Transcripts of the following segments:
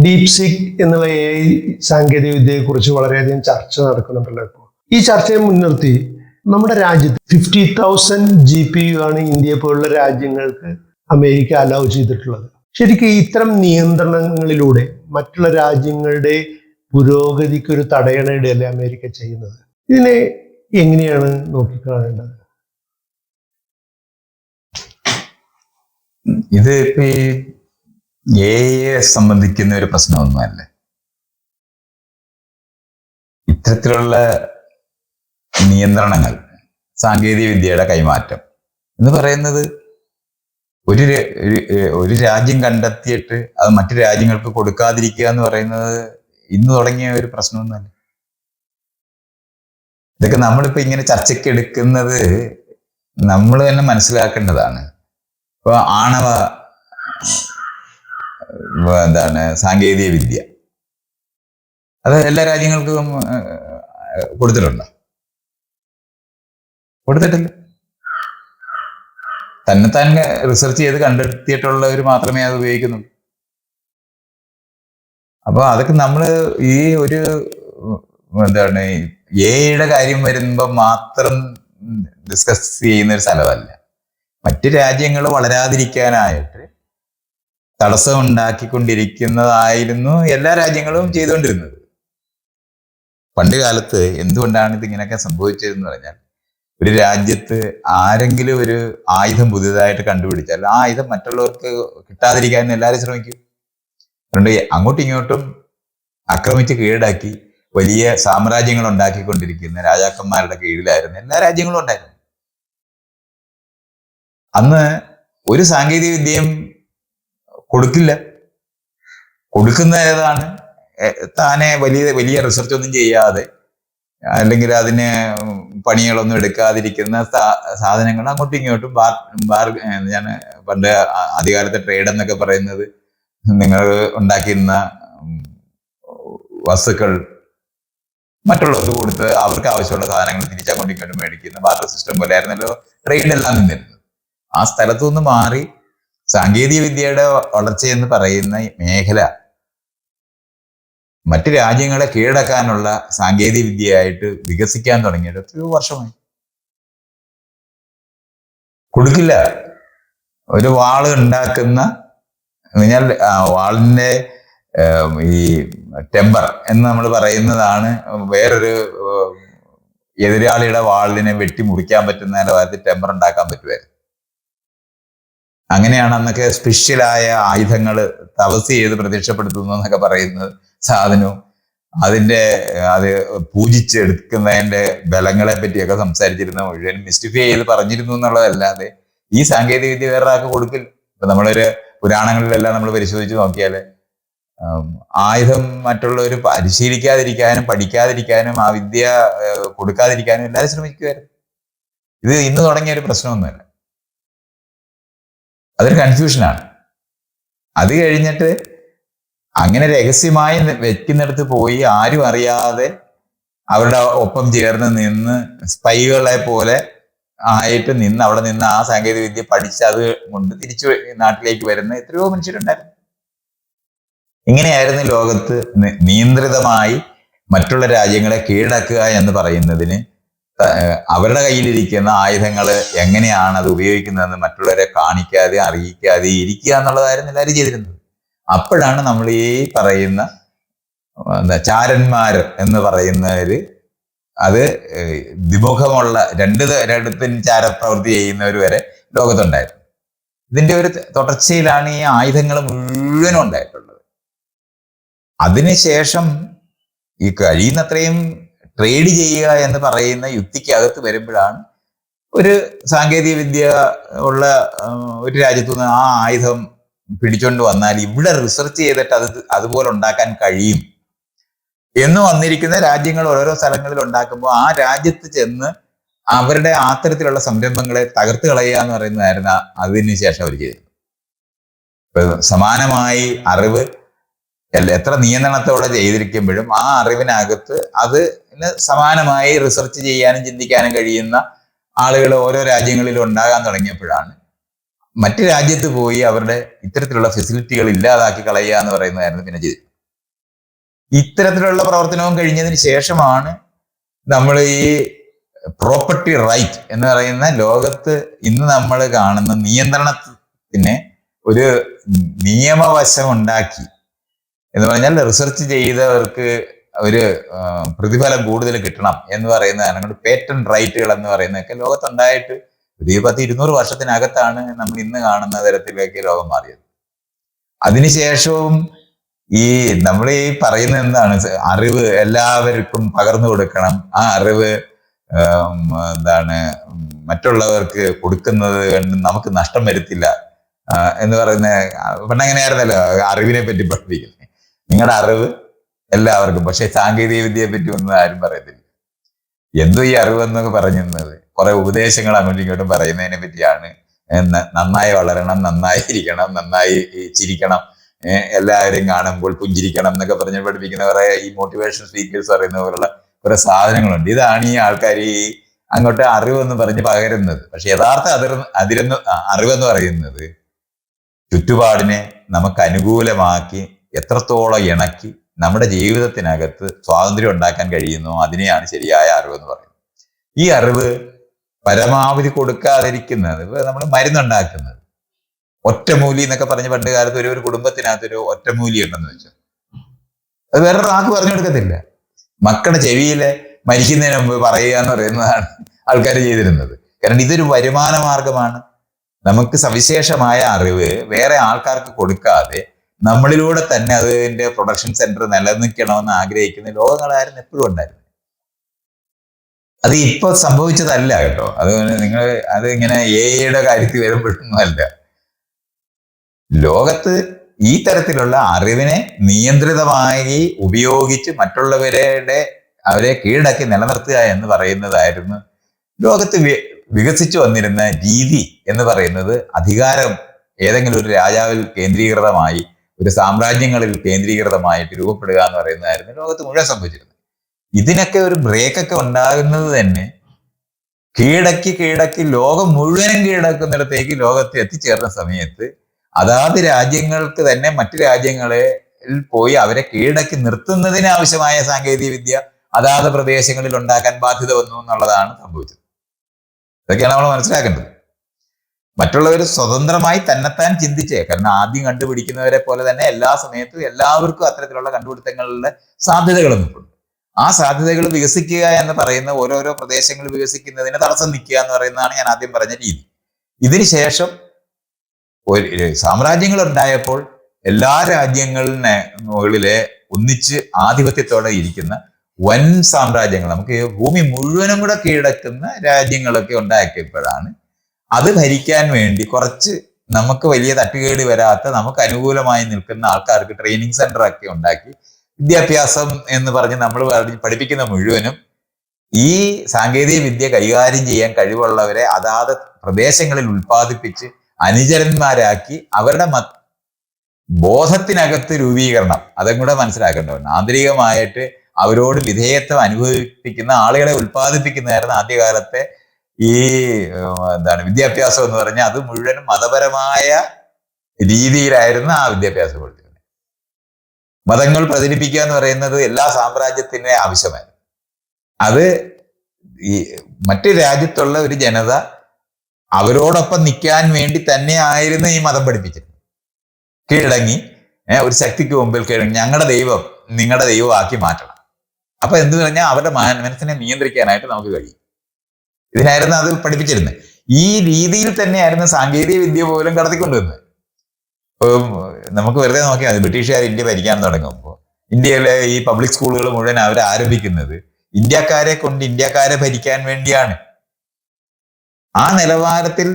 Deep seek എന്നുള്ള AI സാങ്കേതിക വിദ്യയെ കുറിച്ച് വളരെയധികം ചർച്ച നടക്കുന്നുണ്ടല്ലോ ഇപ്പോൾ. ഈ ചർച്ചയെ മുൻനിർത്തി നമ്മുടെ രാജ്യത്ത് 50,000 GPU ആണ് ഇന്ത്യയെ പോലുള്ള രാജ്യങ്ങൾക്ക് അമേരിക്ക അലൗ ചെയ്തിട്ടുള്ളത്. ശരിക്കും ഇത്തരം നിയന്ത്രണങ്ങളിലൂടെ മറ്റുള്ള രാജ്യങ്ങളുടെ പുരോഗതിക്ക് ഒരു തടയണയിടയല്ലേ അമേരിക്ക ചെയ്യുന്നത്? ഇതിനെ എങ്ങനെയാണ് നോക്കിക്കാണേണ്ടത്? ഇത് ഇപ്പൊ ഈ AI സംബന്ധിക്കുന്ന ഒരു പ്രശ്നമൊന്നുമല്ല. ഇത്തരത്തിലുള്ള നിയന്ത്രണങ്ങൾ, സാങ്കേതിക വിദ്യയുടെ കൈമാറ്റം എന്ന് പറയുന്നത് ഒരു രാജ്യം കണ്ടെത്തിയിട്ട് അത് മറ്റു രാജ്യങ്ങൾക്ക് കൊടുക്കാതിരിക്കുക എന്ന് പറയുന്നത് ഇന്ന് തുടങ്ങിയ ഒരു പ്രശ്നമൊന്നുമല്ല. ഇതൊക്കെ നമ്മളിപ്പോ ഇങ്ങനെ ചർച്ചയ്ക്ക് എടുക്കുന്നത് നമ്മൾ തന്നെ മനസ്സിലാക്കേണ്ടതാണ്. ഇപ്പൊ ആണവ സാങ്കേതിക വിദ്യ അത് എല്ലാ രാജ്യങ്ങൾക്കും കൊടുത്തിട്ടുണ്ടോ? കൊടുത്തിട്ടില്ല. തന്നെത്താൻ റിസർച്ച് ചെയ്ത് കണ്ടെത്തിയിട്ടുള്ളവർ മാത്രമേ അത് ഉപയോഗിക്കുന്നുള്ളൂ. അപ്പൊ അതൊക്കെ നമ്മൾ ഈ ഒരു AI കാര്യം വരുമ്പോൾ മാത്രം ഡിസ്കസ് ചെയ്യുന്ന ഒരു സ്ഥലമല്ല. മറ്റു രാജ്യങ്ങൾ വളരാതിരിക്കാനായിട്ട് തടസ്സം ഉണ്ടാക്കിക്കൊണ്ടിരിക്കുന്നതായിരുന്നു എല്ലാ രാജ്യങ്ങളും ചെയ്തുകൊണ്ടിരുന്നത്. പണ്ട് കാലത്ത് എന്തുകൊണ്ടാണ് ഇതിങ്ങനെയൊക്കെ സംഭവിച്ചതെന്ന് പറഞ്ഞാൽ, ഒരു രാജ്യത്ത് ആരെങ്കിലും ഒരു ആയുധം പുതിയതായിട്ട് കണ്ടുപിടിച്ചാൽ ആ ആയുധം മറ്റുള്ളവർക്ക് കിട്ടാതിരിക്കാൻ എല്ലാവരും ശ്രമിക്കും. അതുകൊണ്ട് അങ്ങോട്ടും ഇങ്ങോട്ടും ആക്രമിച്ച് കീഴടക്കി വലിയ സാമ്രാജ്യങ്ങൾ ഉണ്ടാക്കിക്കൊണ്ടിരിക്കുന്ന രാജാക്കന്മാരുടെ കീഴിലായിരുന്നു എല്ലാ രാജ്യങ്ങളും ഉണ്ടായിരുന്നു. അന്ന് ഒരു സാങ്കേതിക വിദ്യയും കൊടുക്കില്ല. കൊടുക്കുന്ന ഏതാണ്? താനെ വലിയ റിസർച്ച് ഒന്നും ചെയ്യാതെ അല്ലെങ്കിൽ അതിന് പണികളൊന്നും എടുക്കാതിരിക്കുന്ന സാധനങ്ങൾ അങ്ങോട്ടും ഇങ്ങോട്ടും ഞാൻ പണ്ട് ആദ്യകാലത്തെ ട്രേഡ് എന്നൊക്കെ പറയുന്നത് നിങ്ങൾ ഉണ്ടാക്കുന്ന വസ്തുക്കൾ മറ്റുള്ളവർക്ക് കൊടുത്ത് അവർക്ക് ആവശ്യമുള്ള സാധനങ്ങൾ തിരിച്ചങ്ങോട്ടും ഇങ്ങോട്ടും മേടിക്കുന്ന ബാർട്ടർ സിസ്റ്റം പോലെ ആയിരുന്നല്ലോ ട്രേഡ് എല്ലാം നിന്നിരുന്നത്. ആ സ്ഥലത്തു നിന്ന് മാറി സാങ്കേതിക വിദ്യയുടെ വളർച്ചയെന്ന് പറയുന്ന മേഖല മറ്റ് രാജ്യങ്ങളെ കീഴടക്കാനുള്ള സാങ്കേതിക വിദ്യയായിട്ട് വികസിക്കാൻ തുടങ്ങിയിട്ട് എത്രയോ വർഷമായി. കൊടുക്കില്ല. ഒരു വാള് ഉണ്ടാക്കുന്ന കഴിഞ്ഞാൽ വാളിന്റെ ഈ ടെമ്പർ എന്ന് നമ്മൾ പറയുന്നതാണ് വേറൊരു എതിരാളിയുടെ വാളിനെ വെട്ടി മുറിക്കാൻ പറ്റുന്ന നിലവാരത്തിൽ ടെമ്പർ ഉണ്ടാക്കാൻ പറ്റുമായിരുന്നു. അങ്ങനെയാണ് അന്നൊക്കെ സ്പെഷ്യലായ ആയുധങ്ങൾ തപസ് ചെയ്ത് പ്രത്യക്ഷപ്പെടുത്തുന്നു എന്നൊക്കെ പറയുന്നത് സാധനവും അത് പൂജിച്ചെടുക്കുന്നതിന്റെ ബലങ്ങളെ പറ്റിയൊക്കെ സംസാരിച്ചിരുന്ന മുഴുവൻ മിസ്റ്റിഫൈ ചെയ്ത് പറഞ്ഞിരുന്നു എന്നുള്ളതല്ലാതെ ഈ സാങ്കേതിക വിദ്യ വേറെ ആൾക്ക് കൊടുക്കില്ല. ഇപ്പൊ നമ്മളൊരു പുരാണങ്ങളിലെല്ലാം നമ്മൾ പരിശോധിച്ച് നോക്കിയാല് ആയുധം മറ്റുള്ളവർ പരിശീലിക്കാതിരിക്കാനും പഠിക്കാതിരിക്കാനും ആ വിദ്യ കൊടുക്കാതിരിക്കാനും എല്ലാവരും ശ്രമിക്കുമായിരുന്നു. ഇത് ഇന്ന് തുടങ്ങിയ ഒരു പ്രശ്നമൊന്നുമല്ല. അതൊരു കൺഫ്യൂഷനാണ്. അത് കഴിഞ്ഞിട്ട് അങ്ങനെ രഹസ്യമായി വെക്കുന്നിടത്ത് പോയി ആരും അറിയാതെ അവരുടെ ഒപ്പം ചേർന്ന് നിന്ന് സ്പൈകളെ പോലെ ആയിട്ട് നിന്ന് അവിടെ നിന്ന് ആ സാങ്കേതിക വിദ്യ പഠിച്ച് അത് കൊണ്ട് തിരിച്ചു നാട്ടിലേക്ക് വരുന്ന എത്രയോ മനുഷ്യരുണ്ടായിരുന്നു. ഇങ്ങനെയായിരുന്നു ലോകത്ത് നിയന്ത്രിതമായി മറ്റുള്ള രാജ്യങ്ങളെ കീഴടക്കുക എന്ന് പറയുന്നതിന് അവരുടെ കയ്യിലിരിക്കുന്ന ആയുധങ്ങൾ എങ്ങനെയാണ് അത് ഉപയോഗിക്കുന്നതെന്ന് മറ്റുള്ളവരെ കാണിക്കാതെ അറിയിക്കാതെ ഇരിക്കുക എന്നുള്ളതായിരുന്നു എല്ലാവരും ചെയ്തിരുന്നത്. അപ്പോഴാണ് നമ്മൾ ഈ പറയുന്ന ചാരന്മാർ എന്ന് പറയുന്നവര് അത് ദ്വിമുഖമുള്ള രണ്ടിടത്തും ചാരപ്രവൃത്തി ചെയ്യുന്നവർ വരെ ലോകത്തുണ്ടായിരുന്നു. ഇതിന്റെ ഒരു തുടർച്ചയിലാണ് ഈ ആയുധങ്ങൾ മുഴുവനും ഉണ്ടായിട്ടുള്ളത്. അതിനുശേഷം ഈ കഴിയുന്നത്രയും ട്രേഡ് ചെയ്യുക എന്ന് പറയുന്ന യുക്തിക്കകത്ത് വരുമ്പോഴാണ് ഒരു സാങ്കേതിക വിദ്യ ഉള്ള ഒരു രാജ്യത്തു നിന്ന് ആ ആയുധം പിടിച്ചോണ്ട് വന്നാൽ ഇവിടെ റിസർച്ച് ചെയ്തിട്ട് അതുപോലെ ഉണ്ടാക്കാൻ കഴിയും എന്ന് വന്നിരിക്കുന്ന രാജ്യങ്ങൾ ഓരോ സ്ഥലങ്ങളിൽ ഉണ്ടാക്കുമ്പോൾ ആ രാജ്യത്ത് ചെന്ന് അവരുടെ അത്തരത്തിലുള്ള സംരംഭങ്ങളെ തകർത്ത് കളയുക എന്ന് പറയുന്നതായിരുന്നു അതിന് ശേഷം അവർ ചെയ്തത്. ഇപ്പൊ സമാനമായി അറിവ് എത്ര നിയന്ത്രണത്തോടെ ചെയ്തിരിക്കുമ്പോഴും ആ അറിവിനകത്ത് അതിന് സമാനമായി റിസർച്ച് ചെയ്യാനും ചിന്തിക്കാനും കഴിയുന്ന ആളുകൾ ഓരോ രാജ്യങ്ങളിലും ഉണ്ടാകാൻ തുടങ്ങിയപ്പോഴാണ് മറ്റു രാജ്യത്ത് പോയി അവരുടെ ഇത്തരത്തിലുള്ള ഫെസിലിറ്റികൾ ഇല്ലാതാക്കി കളയുക എന്ന് പറയുന്നതായിരുന്നു പിന്നെ ചെയ്തത്. ഇത്തരത്തിലുള്ള പ്രവർത്തനവും കഴിഞ്ഞതിന് ശേഷമാണ് നമ്മൾ ഈ പ്രോപ്പർട്ടി റൈറ്റ് എന്ന് പറയുന്ന ലോകത്ത് ഇന്ന് നമ്മൾ കാണുന്ന നിയന്ത്രണത്തിന് ഒരു നിയമവശം ഉണ്ടാക്കി എന്ന് പറഞ്ഞാൽ റിസർച്ച് ചെയ്തവർക്ക് ഒരു പ്രതിഫലം കൂടുതൽ കിട്ടണം എന്ന് പറയുന്നതാണ് പേറ്റന്റ് റൈറ്റുകൾ എന്ന് പറയുന്നതൊക്കെ ലോകത്തുണ്ടായിട്ട് ഒരു 10-200 വർഷത്തിനകത്താണ് നമ്മൾ ഇന്ന് കാണുന്ന തരത്തിലേക്ക് ലോകം മാറിയത്. അതിനുശേഷവും ഈ നമ്മൾ ഈ പറയുന്ന എന്താണ്, അറിവ് എല്ലാവർക്കും പകർന്നു കൊടുക്കണം, ആ അറിവ് മറ്റുള്ളവർക്ക് കൊടുക്കുന്നത് കൊണ്ട് നമുക്ക് നഷ്ടം വരുത്തില്ല എന്ന് പറയുന്ന പണ്ടങ്ങനെയായിരുന്നല്ലോ അറിവിനെ പറ്റി പഠിപ്പിക്കുന്നത്. നിങ്ങളുടെ അറിവ് എല്ലാവർക്കും, പക്ഷെ സാങ്കേതിക വിദ്യയെ പറ്റി ഒന്നും ആരും പറയത്തില്ല. എന്തോ ഈ അറിവ് എന്നൊക്കെ പറഞ്ഞിരുന്നത് കുറെ ഉപദേശങ്ങൾ അങ്ങോട്ടും ഇങ്ങോട്ടും പറയുന്നതിനെ പറ്റിയാണ്. നന്നായി വളരണം, നന്നായി ഇരിക്കണം, നന്നായി ചിരിക്കണം, എല്ലാവരെയും കാണുമ്പോൾ പുഞ്ചിരിക്കണം എന്നൊക്കെ പറഞ്ഞ് പഠിപ്പിക്കുന്ന കുറെ ഈ മോട്ടിവേഷൻ സ്പീക്കേഴ്സ് പറയുന്ന പോലുള്ള കുറെ സാധനങ്ങളുണ്ട്. ഇതാണ് ഈ ആൾക്കാർ ഈ അങ്ങോട്ട് അറിവെന്ന് പറഞ്ഞ് പകരുന്നത്. പക്ഷെ യഥാർത്ഥ അറിവെന്ന് പറയുന്നത് ചുറ്റുപാടിനെ നമുക്ക് അനുകൂലമാക്കി എത്രത്തോളം ഇണക്കി നമ്മുടെ ജീവിതത്തിനകത്ത് സ്വാതന്ത്ര്യം ഉണ്ടാക്കാൻ കഴിയുന്നു, അതിനെയാണ് ശരിയായ അറിവെന്ന് പറയുന്നത്. ഈ അറിവ് പരമാവധി കൊടുക്കാതിരിക്കുന്നത്, നമ്മൾ മരുന്നുണ്ടാക്കുന്നത് ഒറ്റമൂലി എന്നൊക്കെ പറഞ്ഞ് പണ്ട് കാലത്ത് ഒരു കുടുംബത്തിനകത്തൊരു ഒറ്റമൂലി ഉണ്ടെന്ന് വെച്ചാൽ അത് വേറൊരു ആൾക്ക് പറഞ്ഞു കൊടുക്കത്തില്ല. മക്കളുടെ ചെവിയില് മരിക്കുന്നതിന് മുമ്പ് പറയുക എന്ന് പറയുന്നതാണ് ആൾക്കാർ ചെയ്തിരുന്നത്. കാരണം ഇതൊരു വരുമാന മാർഗമാണ്. നമുക്ക് സവിശേഷമായ അറിവ് വേറെ ആൾക്കാർക്ക് കൊടുക്കാതെ നമ്മളിലൂടെ തന്നെ അതിന്റെ പ്രൊഡക്ഷൻ സെന്റർ നിലനിൽക്കണമെന്ന് ആഗ്രഹിക്കുന്ന ലോകങ്ങളായിരുന്നു എപ്പോഴും ഉണ്ടായിരുന്നു. അത് ഇപ്പൊ സംഭവിച്ചതല്ല കേട്ടോ. അതുകൊണ്ട് നിങ്ങൾ അത് ഇങ്ങനെ എയുടെ കാര്യത്തിൽ വരുമ്പോഴൊന്നും അല്ല. ലോകത്ത് ഈ തരത്തിലുള്ള അറിവിനെ നിയന്ത്രിതമായി ഉപയോഗിച്ച് അവരെ കീഴടക്കി നിലനിർത്തുക എന്ന് പറയുന്നതായിരുന്നു ലോകത്ത് വികസിച്ചു വന്നിരുന്ന രീതി എന്ന് പറയുന്നത്. അധികാരം ഏതെങ്കിലും ഒരു രാജാവിൽ കേന്ദ്രീകൃതമായി, ഒരു സാമ്രാജ്യങ്ങളിൽ കേന്ദ്രീകൃതമായിട്ട് രൂപപ്പെടുക എന്ന് പറയുന്നതായിരുന്നു ലോകത്ത് മുഴുവൻ സംഭവിച്ചിരുന്നത്. ഇതിനൊക്കെ ഒരു ബ്രേക്കൊക്കെ ഉണ്ടാകുന്നത് തന്നെ കീഴടക്കി ലോകം മുഴുവനും കീഴടക്കുന്നിടത്തേക്ക് ലോകത്ത് എത്തിച്ചേർന്ന സമയത്ത് അതാത് രാജ്യങ്ങൾക്ക് തന്നെ മറ്റു രാജ്യങ്ങളിൽ പോയി അവരെ കീഴടക്കി നിർത്തുന്നതിന് ആവശ്യമായ സാങ്കേതിക വിദ്യ അതാത് പ്രദേശങ്ങളിൽ ഉണ്ടാക്കാൻ ബാധ്യത വന്നു എന്നുള്ളതാണ് സംഭവിച്ചത്. ഇതൊക്കെയാണ് നമ്മൾ മനസ്സിലാക്കേണ്ടത്. മറ്റുള്ളവർ സ്വതന്ത്രമായി തന്നെത്താൻ ചിന്തിച്ചേ, കാരണം ആദ്യം കണ്ടുപിടിക്കുന്നവരെ പോലെ തന്നെ എല്ലാ സമയത്തും എല്ലാവർക്കും അത്തരത്തിലുള്ള കണ്ടുപിടുത്തങ്ങളുടെ സാധ്യതകളൊന്നും. ആ സാധ്യതകൾ വികസിക്കുക എന്ന് പറയുന്ന ഓരോരോ പ്രദേശങ്ങൾ വികസിക്കുന്നതിന് തടസ്സം നിൽക്കുക എന്ന് പറയുന്നതാണ് ഞാൻ ആദ്യം പറഞ്ഞ രീതി. ഇതിനുശേഷം സാമ്രാജ്യങ്ങൾ ഉണ്ടായപ്പോൾ എല്ലാ രാജ്യങ്ങളിലെ മുകളിലെ ഒന്നിച്ച് ആധിപത്യത്തോടെ ഇരിക്കുന്ന വൻ സാമ്രാജ്യങ്ങൾ, നമുക്ക് ഭൂമി മുഴുവനും കൂടെ കീഴടക്കുന്ന രാജ്യങ്ങളൊക്കെ ഉണ്ടാക്കിയപ്പോഴാണ് അത് ഭരിക്കാൻ വേണ്ടി കുറച്ച് നമുക്ക് വലിയ തട്ടുകേട് വരാത്ത നമുക്ക് അനുകൂലമായി നിൽക്കുന്ന ആൾക്കാർക്ക് ട്രെയിനിങ് സെന്റർ ഒക്കെ ഉണ്ടാക്കി വിദ്യാഭ്യാസം എന്ന് പറഞ്ഞ് നമ്മൾ പഠിപ്പിക്കുന്ന മുഴുവനും ഈ സാങ്കേതിക വിദ്യ കൈകാര്യം ചെയ്യാൻ കഴിവുള്ളവരെ അതാത് പ്രദേശങ്ങളിൽ ഉൽപ്പാദിപ്പിച്ച് അനുചരന്മാരാക്കി അവരുടെ ബോധത്തിനകത്ത് രൂപീകരണം അതും കൂടെ മനസ്സിലാക്കേണ്ടതുണ്ട്. ആന്തരികമായിട്ട് അവരോട് വിധേയത്വം അനുഭവിപ്പിക്കുന്ന ആളുകളെ ഉൽപ്പാദിപ്പിക്കുന്നതായിരുന്നു ആദ്യകാലത്തെ ഈ വിദ്യാഭ്യാസം എന്ന് പറഞ്ഞാൽ. അത് മുഴുവനും മതപരമായ രീതിയിലായിരുന്നു ആ വിദ്യാഭ്യാസം കൊടുത്തിരുന്നത്. മതങ്ങൾ പ്രചരിപ്പിക്കുക എന്ന് പറയുന്നത് എല്ലാ സാമ്രാജ്യത്തിൻ്റെ ആവശ്യമായിരുന്നു. അത് ഈ മറ്റു രാജ്യത്തുള്ള ഒരു ജനത അവരോടൊപ്പം നിൽക്കാൻ വേണ്ടി തന്നെ ആയിരുന്നു ഈ മതം പഠിപ്പിച്ചിരുന്നത്. കീഴടങ്ങി ഒരു ശക്തിക്ക് മുമ്പിൽ കീഴടങ്ങി ഞങ്ങളുടെ ദൈവം നിങ്ങളുടെ ദൈവമാക്കി മാറ്റണം. അപ്പൊ എന്ത് പറഞ്ഞാൽ അവരുടെ മനസ്സിനെ നിയന്ത്രിക്കാനായിട്ട് നമുക്ക് കഴിയും. ഇതിനായിരുന്നു അത് പഠിപ്പിച്ചിരുന്നത്. ഈ രീതിയിൽ തന്നെയായിരുന്നു സാങ്കേതിക വിദ്യ പോലും കടത്തിക്കൊണ്ടുവന്നത്. നമുക്ക് വെറുതെ നോക്കിയാൽ മതി, ബ്രിട്ടീഷുകാർ ഇന്ത്യ ഭരിക്കാൻ തുടങ്ങുമ്പോൾ ഇന്ത്യയിലെ ഈ പബ്ലിക് സ്കൂളുകൾ മുഴുവൻ അവർ ആരംഭിക്കുന്നത് ഇന്ത്യക്കാരെ കൊണ്ട് ഇന്ത്യക്കാരെ ഭരിക്കാൻ വേണ്ടിയാണ്. ആ നിലവാരത്തിൽ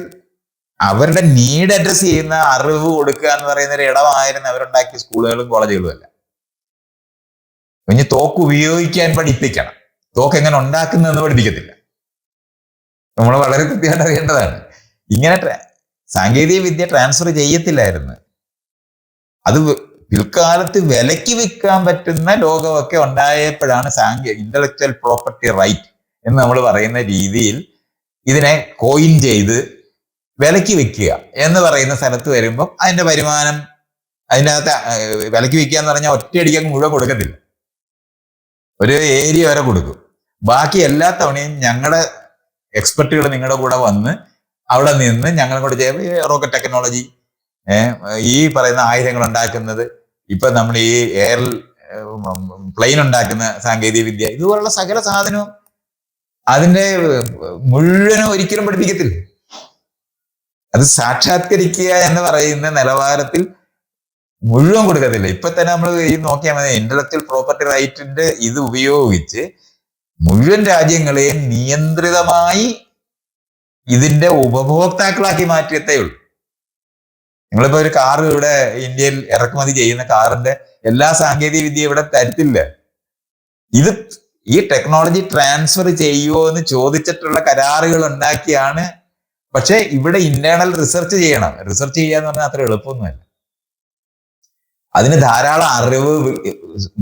അവരുടെ നീഡ് അഡ്രസ് ചെയ്യുന്ന അറിവ് കൊടുക്കുക എന്ന് പറയുന്ന ഒരു ഇടമായിരുന്നു അവരുണ്ടാക്കിയ സ്കൂളുകളും കോളേജുകളും അല്ല. ഇനി തോക്ക് ഉപയോഗിക്കാൻ പഠിപ്പിക്കണം, തോക്ക് എങ്ങനെ ഉണ്ടാക്കുന്നതെന്ന് പഠിപ്പിക്കത്തില്ല. നമ്മൾ വളരെ കൃത്യമായിട്ട് അറിയേണ്ടതാണ്. ഇങ്ങനെ സാങ്കേതിക വിദ്യ ട്രാൻസ്ഫർ ചെയ്യത്തില്ലായിരുന്നു. അത് പിൽക്കാലത്ത് വിലയ്ക്ക് വിൽക്കാൻ പറ്റുന്ന ലോകമൊക്കെ ഉണ്ടായപ്പോഴാണ് ഇന്റലക്ച്വൽ പ്രോപ്പർട്ടി റൈറ്റ് എന്ന് നമ്മൾ പറയുന്ന രീതിയിൽ ഇതിനെ കോയിൻ ചെയ്ത് വിലയ്ക്ക് വിൽക്കുക എന്ന് പറയുന്ന സ്ഥലത്ത് വരുമ്പോൾ അതിന്റെ വരുമാനം അതിൻ്റെ അകത്ത് വിലയ്ക്ക് വിൽക്കുക എന്ന് പറഞ്ഞാൽ ഒറ്റയടിക്ക് മുഴുവൻ കൊടുക്കത്തില്ല. ഒരു ഏരിയ വരെ കൊടുക്കും. ബാക്കി എല്ലാ തവണയും ഞങ്ങളുടെ എക്സ്പെർട്ടുകൾ നിങ്ങളുടെ കൂടെ വന്ന് അവിടെ നിന്ന് ഞങ്ങളെ കൂടെ റോക്കറ്റ് ടെക്നോളജി, ഈ പറയുന്ന ആയുധങ്ങൾ ഉണ്ടാക്കുന്നത്, ഇപ്പൊ നമ്മൾ ഈ എയർ പ്ലെയിൻ ഉണ്ടാക്കുന്ന സാങ്കേതിക വിദ്യ, ഇതുപോലുള്ള സകല സാധനവും അതിന്റെ മുഴുവനും ഒരിക്കലും പഠിപ്പിക്കത്തില്ല. അത് സാക്ഷാത്കരിക്കുക എന്ന് പറയുന്ന നിലവാരത്തിൽ മുഴുവൻ കൊടുക്കത്തില്ല. ഇപ്പൊ തന്നെ നമ്മൾ ഈ നോക്കിയാൽ മതി, ഇന്റലക്ച്വൽ പ്രോപ്പർട്ടി റൈറ്റിന്റെ ഇത് ഉപയോഗിച്ച് മുഴുവൻ രാജ്യങ്ങളെയും നിയന്ത്രിതമായി ഇതിന്റെ ഉപഭോക്താക്കളാക്കി മാറ്റിയത്തേ ഉള്ളൂ. നിങ്ങളിപ്പോ ഒരു കാർ ഇവിടെ ഇന്ത്യയിൽ ഇറക്കുമതി ചെയ്യുന്ന കാറിന്റെ എല്ലാ സാങ്കേതിക വിദ്യ ഇവിടെ തരത്തില്ല. ഇത് ഈ ടെക്നോളജി ട്രാൻസ്ഫർ ചെയ്യുമോ എന്ന് ചോദിച്ചിട്ടുള്ള കരാറുകൾ ഉണ്ടാക്കിയാണ്. പക്ഷെ ഇവിടെ ഇന്റേണൽ റിസർച്ച് ചെയ്യണം. റിസർച്ച് ചെയ്യാന്ന് പറഞ്ഞാൽ അത്ര എളുപ്പമൊന്നുമല്ല. അതിന് ധാരാളം അറിവ്,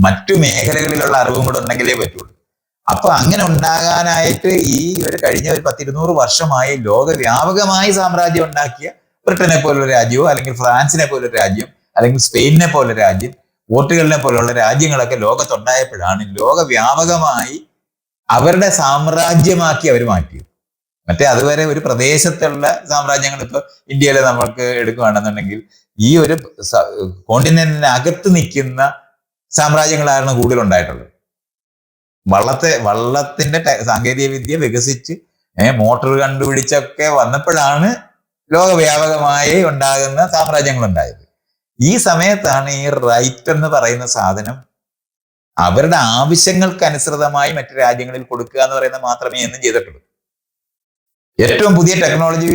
മറ്റു മേഖലകളിലുള്ള അറിവും കൂടെ ഉണ്ടെങ്കിലേ പറ്റുള്ളൂ. അപ്പൊ അങ്ങനെ ഉണ്ടാകാനായിട്ട് ഈ ഒരു കഴിഞ്ഞ ഒരു 100-200 വർഷമായി ലോകവ്യാപകമായി സാമ്രാജ്യം ഉണ്ടാക്കിയ ബ്രിട്ടനെ പോലുള്ള രാജ്യമോ അല്ലെങ്കിൽ ഫ്രാൻസിനെ പോലൊരു രാജ്യം അല്ലെങ്കിൽ സ്പെയിനിനെ പോലുള്ള രാജ്യം, പോർട്ടുഗലിനെ പോലുള്ള രാജ്യങ്ങളൊക്കെ ലോകത്തുണ്ടായപ്പോഴാണ് ലോകവ്യാപകമായി അവരുടെ സാമ്രാജ്യമാക്കി അവർ മാറ്റിയത്. മറ്റേ അതുവരെ ഒരു പ്രദേശത്തുള്ള സാമ്രാജ്യങ്ങൾ, ഇപ്പൊ ഇന്ത്യയിലെ നമ്മൾക്ക് എടുക്കുകയാണെന്നുണ്ടെങ്കിൽ ഈ ഒരു കോണ്ടിനെന്റിനകത്ത് നിൽക്കുന്ന സാമ്രാജ്യങ്ങളായിരുന്നു കൂടുതൽ ഉണ്ടായിട്ടുള്ളത്. വള്ളത്തിന്റെ സാങ്കേതിക വിദ്യ വികസിച്ച് മോട്ടോർ കണ്ടുപിടിച്ചൊക്കെ വന്നപ്പോഴാണ് ലോകവ്യാപകമായി ഉണ്ടാകുന്ന സാമ്രാജ്യങ്ങൾ ഉണ്ടായത്. ഈ സമയത്താണ് ഈ റൈറ്റ് എന്ന് പറയുന്ന സാധനം അവരുടെ ആവശ്യങ്ങൾക്കനുസൃതമായി മറ്റു രാജ്യങ്ങളിൽ കൊടുക്കുക എന്ന് പറയുന്നത് മാത്രമേ എന്നും ചെയ്തിട്ടുള്ളൂ. ഏറ്റവും പുതിയ ടെക്നോളജി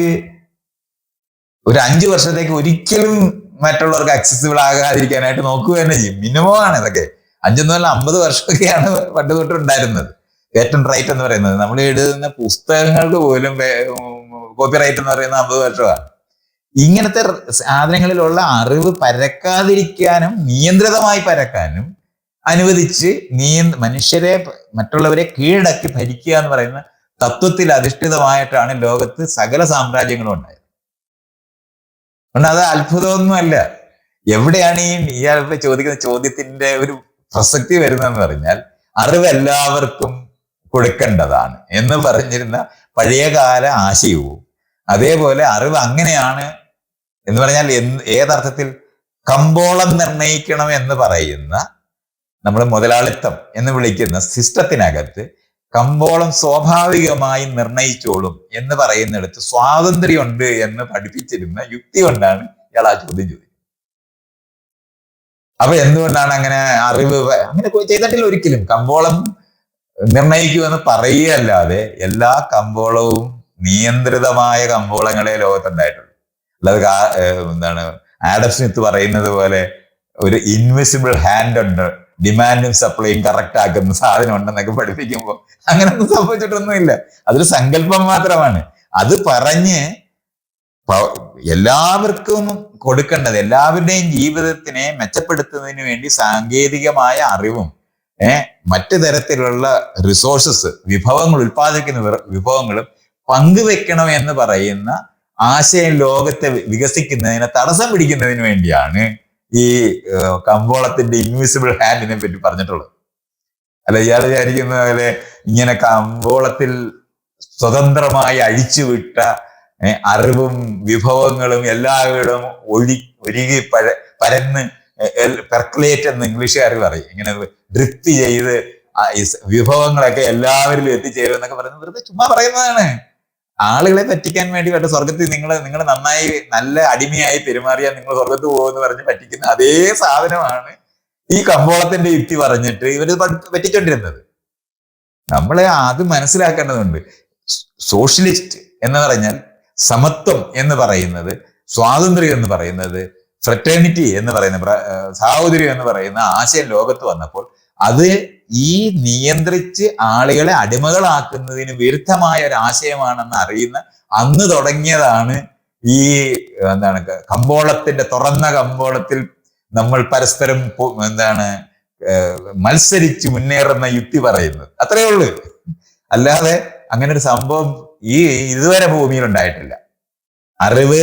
ഒരു 5 വർഷത്തേക്ക് ഒരിക്കലും മറ്റുള്ളവർക്ക് അക്സസിബിൾ ആകാതിരിക്കാനായിട്ട് നോക്കുക തന്നെ ചെയ്യും. മിനിമം ആണ് ഇതൊക്കെ. 5-50 വർഷമൊക്കെയാണ് പണ്ട് തൊട്ടുണ്ടായിരുന്നത്. പേറ്റന്റ് റൈറ്റ് എന്ന് പറയുന്നത് നമ്മൾ എഴുതുന്ന പുസ്തകങ്ങൾക്ക് പോലും കോപ്പി റൈറ്റ് എന്ന് പറയുന്നത് 50 വർഷമാണ്. ഇങ്ങനത്തെ സാധനങ്ങളിലുള്ള അറിവ് പരക്കാതിരിക്കാനും നിയന്ത്രിതമായി പരക്കാനും അനുവദിച്ച് മനുഷ്യരെ, മറ്റുള്ളവരെ കീഴടക്കി ഭരിക്കുക എന്ന് പറയുന്ന തത്വത്തിൽ അധിഷ്ഠിതമായിട്ടാണ് ലോകത്ത് സകല സാമ്രാജ്യങ്ങളും ഉണ്ടായത്. അതുകൊണ്ട് അത് അത്ഭുതമൊന്നുമല്ല. എവിടെയാണ് ഇയാൾ ചോദിക്കുന്ന ചോദ്യത്തിന്റെ ഒരു പ്രസക്തി വരുന്നതെന്ന് പറഞ്ഞാൽ, അറിവ് എല്ലാവർക്കും കൊടുക്കേണ്ടതാണ് എന്ന് പറഞ്ഞിരുന്ന പഴയകാല ആശയവും, അതേപോലെ അറിവ് അങ്ങനെയാണ് എന്ന് പറഞ്ഞാൽ ഏതർത്ഥത്തിൽ കമ്പോളം നിർണയിക്കണം എന്ന് പറയുന്ന, നമ്മൾ മുതലാളിത്തം എന്ന് വിളിക്കുന്ന സിസ്റ്റത്തിനകത്ത് കമ്പോളം സ്വാഭാവികമായി നിർണയിച്ചോളും എന്ന് പറയുന്നിടത്ത് സ്വാതന്ത്ര്യമുണ്ട് എന്ന് പഠിപ്പിച്ചിരുന്ന യുക്തി കൊണ്ടാണ് ഇയാൾ ആ ചോദ്യം ചോദിച്ചത്. അപ്പൊ എന്തുകൊണ്ടാണ് അങ്ങനെ അറിവ് അങ്ങനെ ചെയ്തിട്ടില്ല ഒരിക്കലും. കമ്പോളം നിർണയിക്കുമെന്ന് പറയുകയല്ലാതെ എല്ലാ കമ്പോളവും നിയന്ത്രിതമായ കമ്പോളങ്ങളെ ലോകത്തുണ്ടായിട്ടുള്ളൂ. അല്ലാതെ എന്താണ് ആഡം സ്മിത്ത് പറയുന്നത് പോലെ ഒരു ഇൻവിസിബിൾ ഹാൻഡ് ഉണ്ട്, ഡിമാൻഡും സപ്ലൈയും കറക്റ്റ് ആക്കുന്ന സാധനം ഉണ്ടെന്നൊക്കെ പഠിപ്പിക്കുമ്പോൾ അങ്ങനെയൊന്നും സംഭവിച്ചിട്ടൊന്നുമില്ല. അതൊരു സങ്കല്പം മാത്രമാണ്. അത് പറഞ്ഞ് എല്ലാവർക്കും കൊടുക്കേണ്ടത്, എല്ലാവരുടെയും ജീവിതത്തിനെ മെച്ചപ്പെടുത്തുന്നതിന് വേണ്ടി സാങ്കേതികമായ അറിവും മറ്റു തരത്തിലുള്ള റിസോഴ്സസ്, വിഭവങ്ങൾ, ഉൽപ്പാദിക്കുന്ന വിഭവങ്ങളും പങ്കുവെക്കണം എന്ന് പറയുന്ന ആശയം ലോകത്തെ വികസിക്കുന്നതിനെ തടസ്സം പിടിക്കുന്നതിന് വേണ്ടിയാണ് ഈ കമ്പോളത്തിന്റെ ഇൻവിസിബിൾ ഹാൻഡിനെ പറ്റി പറഞ്ഞിട്ടുള്ളത്. അല്ല, ഇയാൾ വിചാരിക്കുന്ന പോലെ ഇങ്ങനെ കമ്പോളത്തിൽ സ്വതന്ത്രമായി അഴിച്ചുവിട്ട അറിവും വിഭവങ്ങളും എല്ലാവരും ഒഴുകി പരന്ന് പെർക്കുലേറ്റ് എന്ന് ഇംഗ്ലീഷുകാർ പറയും. ഇങ്ങനെ ഡ്രിഫ്റ്റ് ചെയ്ത് വിഭവങ്ങളൊക്കെ എല്ലാവരിലും എത്തിച്ചേരും എന്നൊക്കെ പറയുന്നത് വെറുതെ ചുമ്മാ പറയുന്നതാണ്. ആളുകളെ പറ്റിക്കാൻ വേണ്ടി വേണ്ട സ്വർഗത്തിൽ നിങ്ങൾ നന്നായി നല്ല അടിമയായി പെരുമാറിയാൽ നിങ്ങൾ സ്വർഗത്ത് പോകുമെന്ന് പറഞ്ഞ് പറ്റിക്കുന്ന അതേ സാധനമാണ് ഈ കമ്പോളത്തിന്റെ യുക്തി പറഞ്ഞിട്ട് ഇവര് പറ്റിക്കൊണ്ടിരുന്നത്. നമ്മളെ അത് മനസ്സിലാക്കേണ്ടതുണ്ട്. സോഷ്യലിസ്റ്റ് എന്ന് പറഞ്ഞാൽ സമത്വം എന്ന് പറയുന്നത്, സ്വാതന്ത്ര്യം എന്ന് പറയുന്നത്, ഫ്രറ്റേണിറ്റി എന്ന് പറയുന്ന സാഹോദര്യം എന്ന് പറയുന്ന ആശയം ലോകത്ത് വന്നപ്പോൾ അത് ഈ നിയന്ത്രിച്ച് ആളുകളെ അടിമകളാക്കുന്നതിന് വിരുദ്ധമായ ഒരു ആശയമാണെന്ന് അറിയുന്ന അന്ന് തുടങ്ങിയതാണ് ഈ കമ്പോളത്തിന്റെ, തുറന്ന കമ്പോളത്തിൽ നമ്മൾ പരസ്പരം മത്സരിച്ച് മുന്നേറുന്ന യുക്തി പറയുന്നത്. അത്രയേ ഉള്ളൂ. അല്ലാതെ അങ്ങനെ ഒരു സംഭവം ഇതുവരെ ഭൂമിയിൽ ഉണ്ടായിട്ടില്ല. അറിവ്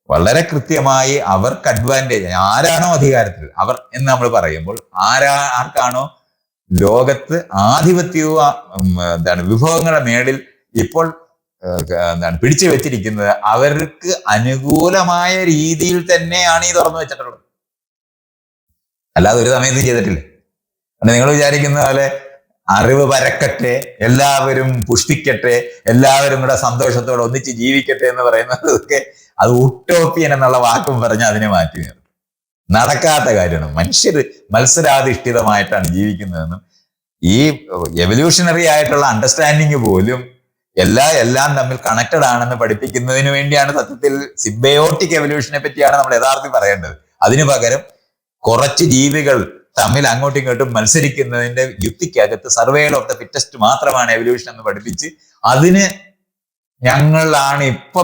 വളരെ കൃത്യമായി അവർക്ക് അഡ്വാൻറ്റേജ്, ആരാണോ അധികാരത്തിൽ അവർ എന്ന് നമ്മൾ പറയുമ്പോൾ ആർക്കാണോ ലോകത്ത് ആധിപത്യവും വിഭവങ്ങളുടെ മേളിൽ ഇപ്പോൾ പിടിച്ചു വെച്ചിരിക്കുന്നത് അവർക്ക് അനുകൂലമായ രീതിയിൽ തന്നെയാണ് ഈ തുറന്നു വെച്ചിട്ടുള്ളത്. അല്ലാതെ ഒരു സമയത്തും ചെയ്തിട്ടില്ല. നിങ്ങൾ വിചാരിക്കുന്ന പോലെ അറിവ് പരക്കട്ടെ, എല്ലാവരും പുഷ്പിക്കട്ടെ, എല്ലാവരും കൂടെ സന്തോഷത്തോടെ ഒന്നിച്ച് ജീവിക്കട്ടെ എന്ന് പറയുന്നതൊക്കെ അത് ഉട്ടോപ്യൻ എന്നുള്ള വാക്കും പറഞ്ഞ് അതിനെ മാറ്റി നിർത്തും. നടക്കാത്ത കാര്യമാണ്. മനുഷ്യർ മത്സരാധിഷ്ഠിതമായിട്ടാണ് ജീവിക്കുന്നതെന്നും ഈ എവല്യൂഷണറി ആയിട്ടുള്ള അണ്ടർസ്റ്റാൻഡിങ് പോലും എല്ലാം തമ്മിൽ കണക്റ്റഡ് ആണെന്ന് പഠിപ്പിക്കുന്നതിന് വേണ്ടിയാണ് സത്യത്തിൽ സിംബയോട്ടിക് എവല്യൂഷനെ പറ്റിയാണ് നമ്മൾ യഥാർത്ഥത്തിൽ പറയേണ്ടത്. അതിനു പകരം കുറച്ച് ജീവികൾ തമ്മിൽ അങ്ങോട്ടും ഇങ്ങോട്ടും മത്സരിക്കുന്നതിന്റെ യുക്തിക്കകത്ത് സർവൈവൽ ഓഫ് ദ ഫിറ്റസ്റ്റ് മാത്രമാണ് എവല്യൂഷൻ എന്ന് പഠിപ്പിച്ച് അതിന് ഞങ്ങളാണ് ഇപ്പൊ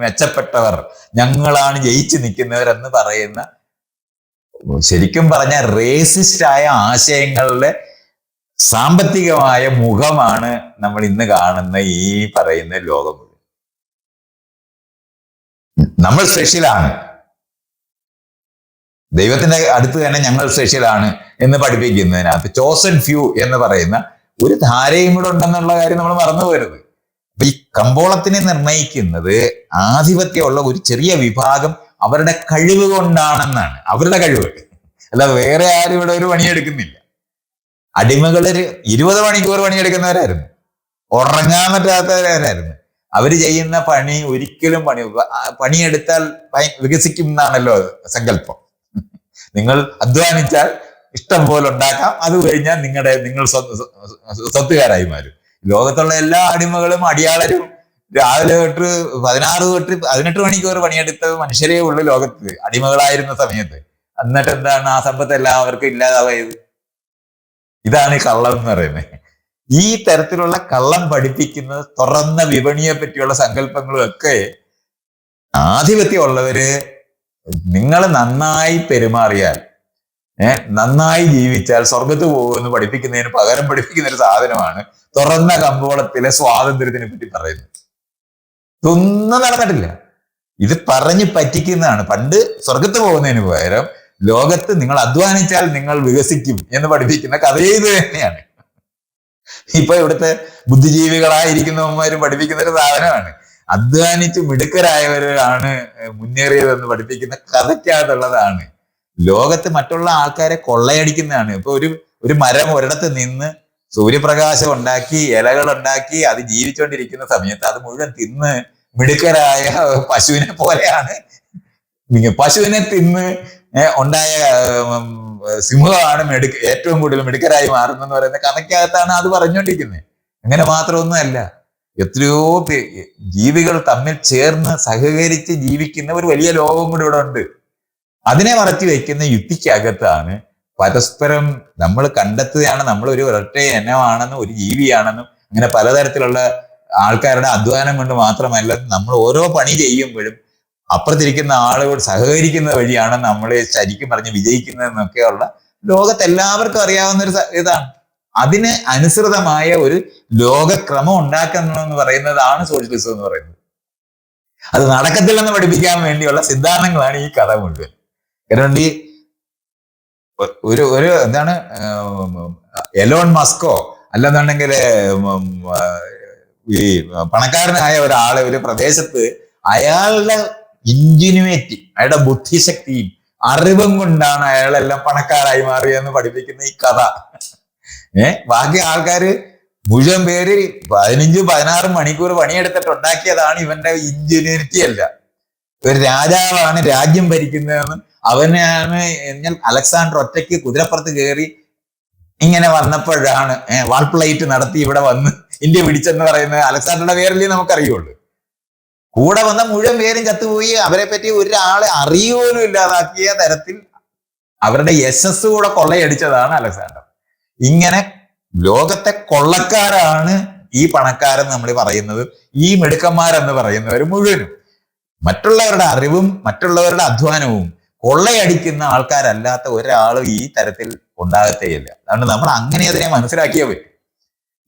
മെച്ചപ്പെട്ടവർ, ഞങ്ങളാണ് ജയിച്ചു നിൽക്കുന്നവരെന്ന് പറയുന്ന ശരിക്കും പറഞ്ഞ റേസിസ്റ്റ് ആയ ആശയങ്ങളുടെ സാമ്പത്തികമായ മുഖമാണ് നമ്മൾ ഇന്ന് കാണുന്ന ഈ പറയുന്ന ലോകം. നമ്മൾ സ്പെഷ്യലാണ്, ദൈവത്തിന്റെ അടുത്ത് തന്നെ ഞങ്ങൾ സ്പെഷ്യലാണ് എന്ന് പഠിപ്പിക്കുന്നതിനകത്ത് ചോസൺ ഫ്യൂ എന്ന് പറയുന്ന ഒരു ധാരയും കൂടെ ഉണ്ടെന്നുള്ള കാര്യം നമ്മൾ മറന്നു പോകരുത്. അപ്പൊ ഈ കമ്പോളത്തിനെ നിർണയിക്കുന്നത് ആധിപത്യമുള്ള ഒരു ചെറിയ വിഭാഗം അവരുടെ കഴിവ് കൊണ്ടാണെന്നാണ്. അവരുടെ കഴിവ്, അല്ല വേറെ ആരും ഇവിടെ ഒരു പണിയെടുക്കുന്നില്ല. അടിമകള് 20 മണിക്കൂർ പണിയെടുക്കുന്നവരായിരുന്നു, ഉറങ്ങാൻ പറ്റാത്തവരായിരുന്നു. അവര് ചെയ്യുന്ന പണി ഒരിക്കലും പണിയെടുത്താൽ വികസിക്കും എന്നാണല്ലോ സങ്കല്പം. നിങ്ങൾ അധ്വാനിച്ചാൽ ഇഷ്ടം പോലെ ഉണ്ടാക്കാം, അത് കഴിഞ്ഞാൽ നിങ്ങൾ സ്വത്തുകാരായി മാറും. ലോകത്തുള്ള എല്ലാ അടിമകളും അടിയാളരും രാവിലെ തൊട്ട് 18 മണിക്കൂർ പണിയെടുത്ത മനുഷ്യരേ ഉള്ളു ലോകത്ത് അടിമകളായിരുന്ന സമയത്ത്. എന്നിട്ട് എന്താണ് ആ സമ്പത്തെല്ലാം അവർക്ക് ഇല്ലാതായത്? ഇതാണ് ഈ കള്ളം എന്ന് പറയുന്നത്. ഈ തരത്തിലുള്ള കള്ളം പഠിപ്പിക്കുന്നത് തുറന്ന വിപണിയെ പറ്റിയുള്ള സങ്കല്പങ്ങളും ഒക്കെ ആധിപത്യമുള്ളവര് നിങ്ങൾ നന്നായി പെരുമാറിയാൽ, നന്നായി ജീവിച്ചാൽ സ്വർഗത്ത് പോകുമെന്ന് പഠിപ്പിക്കുന്നതിന് പകരം പഠിപ്പിക്കുന്ന ഒരു സാധനമാണ് തുറന്ന കമ്പോളത്തിലെ സ്വാതന്ത്ര്യത്തിനെ പറ്റി പറയുന്നത്. ഇതൊന്നും നടന്നിട്ടില്ല. ഇത് പറഞ്ഞ് പറ്റിക്കുന്നതാണ്. പണ്ട് സ്വർഗത്ത് പോകുന്നതിന് പകരം ലോകത്ത് നിങ്ങൾ അധ്വാനിച്ചാൽ നിങ്ങൾ വികസിക്കും എന്ന് പഠിപ്പിക്കുന്ന കഥയെ ഇത് തന്നെയാണ്. ഇപ്പൊ ഇവിടുത്തെ ബുദ്ധിജീവികളായിരിക്കുന്നവന്മാരും പഠിപ്പിക്കുന്ന ഒരു സാധനമാണ്. അധ്വാനിച്ച് മിടുക്കരായവരാണ് മുന്നേറിയതെന്ന് പഠിപ്പിക്കുന്ന കഥയ്ക്കകത്തുള്ളതാണ്. ലോകത്ത് മറ്റുള്ള ആൾക്കാരെ കൊള്ളയടിക്കുന്നതാണ്. ഇപ്പൊ ഒരു മരം ഒരിടത്ത് നിന്ന് സൂര്യപ്രകാശം ഉണ്ടാക്കി ഇലകൾ ഉണ്ടാക്കി അത് ജീവിച്ചുകൊണ്ടിരിക്കുന്ന സമയത്ത് അത് മുഴുവൻ തിന്ന് മിടുക്കരായ പശുവിനെ പോലെയാണ്. പശുവിനെ തിന്ന് ഉണ്ടായ സിംഹമാണ് ഏറ്റവും കൂടുതൽ മിടുക്കരായി മാറുന്നെന്ന് പറയുന്ന കഥയ്ക്കകത്താണ് അത് പറഞ്ഞുകൊണ്ടിരിക്കുന്നത്. അങ്ങനെ മാത്രമൊന്നുമല്ല, എത്രയോ ജീവികൾ തമ്മിൽ ചേർന്ന് സഹകരിച്ച് ജീവിക്കുന്ന ഒരു വലിയ ലോകം കൂടി ഇവിടെ ഉണ്ട്. അതിനെ മറച്ചു വയ്ക്കുന്ന യുക്തിക്കകത്താണ് പരസ്പരം നമ്മൾ കണ്ടെത്തുകയാണ് നമ്മൾ ഒരു ഒരൊറ്റ ഇനമാണെന്നും ഒരു ജീവിയാണെന്നും അങ്ങനെ പലതരത്തിലുള്ള ആൾക്കാരുടെ അധ്വാനം കൊണ്ട് മാത്രമല്ല നമ്മൾ ഓരോ പണി ചെയ്യുമ്പോഴും അപ്പുറത്തിരിക്കുന്ന ആളുകൾ സഹകരിക്കുന്ന വഴിയാണ് നമ്മൾ ശരിക്കും പറഞ്ഞ് വിജയിക്കുന്നതെന്നൊക്കെയുള്ള ലോകത്ത് എല്ലാവർക്കും അറിയാവുന്ന ഒരു ഇതാണ്. അതിന് അനുസൃതമായ ഒരു ലോകക്രമം ഉണ്ടാക്കണമെന്ന് പറയുന്നതാണ് സോഷ്യലിസം എന്ന് പറയുന്നത്. അത് നടക്കത്തില്ലെന്ന് പഠിപ്പിക്കാൻ വേണ്ടിയുള്ള സിദ്ധാന്തങ്ങളാണ് ഈ കഥ മുഴുവൻ. കാരണം ഈ ഒരു എന്താണ് എലോൺ മസ്കോ അല്ലെന്നുണ്ടെങ്കിൽ ഈ പണക്കാരനായ ഒരാളെ ഒരു പ്രദേശത്ത് അയാളുടെ ഇൻജിനുവേറ്റി, അയാളുടെ ബുദ്ധിശക്തിയും അറിവും കൊണ്ടാണ് അയാളെല്ലാം പണക്കാരായി മാറിയെന്ന് പഠിപ്പിക്കുന്ന ഈ കഥ. ബാക്കി ആൾക്കാര് മുഴുവൻ പേര് 15-16 മണിക്കൂർ പണിയെടുത്തിട്ട് ഉണ്ടാക്കിയതാണ് ഇവന്റെ ഇൻജിനുവേറ്റി അല്ല. ഒരു രാജാവാണ് രാജ്യം ഭരിക്കുന്നതെന്ന് അവനാണ്. അലക്സാണ്ടർ ഒറ്റയ്ക്ക് കുതിരപ്പുറത്ത് കയറി ഇങ്ങനെ വന്നപ്പോഴാണ് വാൾപ്ലൈറ്റ് നടത്തി ഇവിടെ വന്ന് ഇന്ത്യ പിടിച്ചെന്ന് പറയുന്നത് അലക്സാണ്ടറുടെ പേരല്ലേ നമുക്കറിയുള്ളൂ. കൂടെ വന്ന മുഴുവൻ പേരും ചത്തുപോയി. അവരെ പറ്റി ഒരാളെ അറിയുപോലും ഇല്ലാതാക്കിയ തരത്തിൽ അവരുടെ യശസ് കൂടെ കൊള്ളയടിച്ചതാണ് അലക്സാണ്ടർ. ഇങ്ങനെ ലോകത്തെ കൊള്ളക്കാരാണ് ഈ പണക്കാരെന്ന് നമ്മൾ പറയുന്നത്. ഈ മിടുക്കന്മാരെന്ന് പറയുന്നവർ മുഴുവനും മറ്റുള്ളവരുടെ അറിവും മറ്റുള്ളവരുടെ അധ്വാനവും കൊള്ളയടിക്കുന്ന ആൾക്കാരല്ലാത്ത ഒരാളും ഈ തരത്തിൽ ഉണ്ടാകത്തേയില്ല. അതുകൊണ്ട് നമ്മൾ അങ്ങനെ അതിനെ മനസ്സിലാക്കിയേ പറ്റും.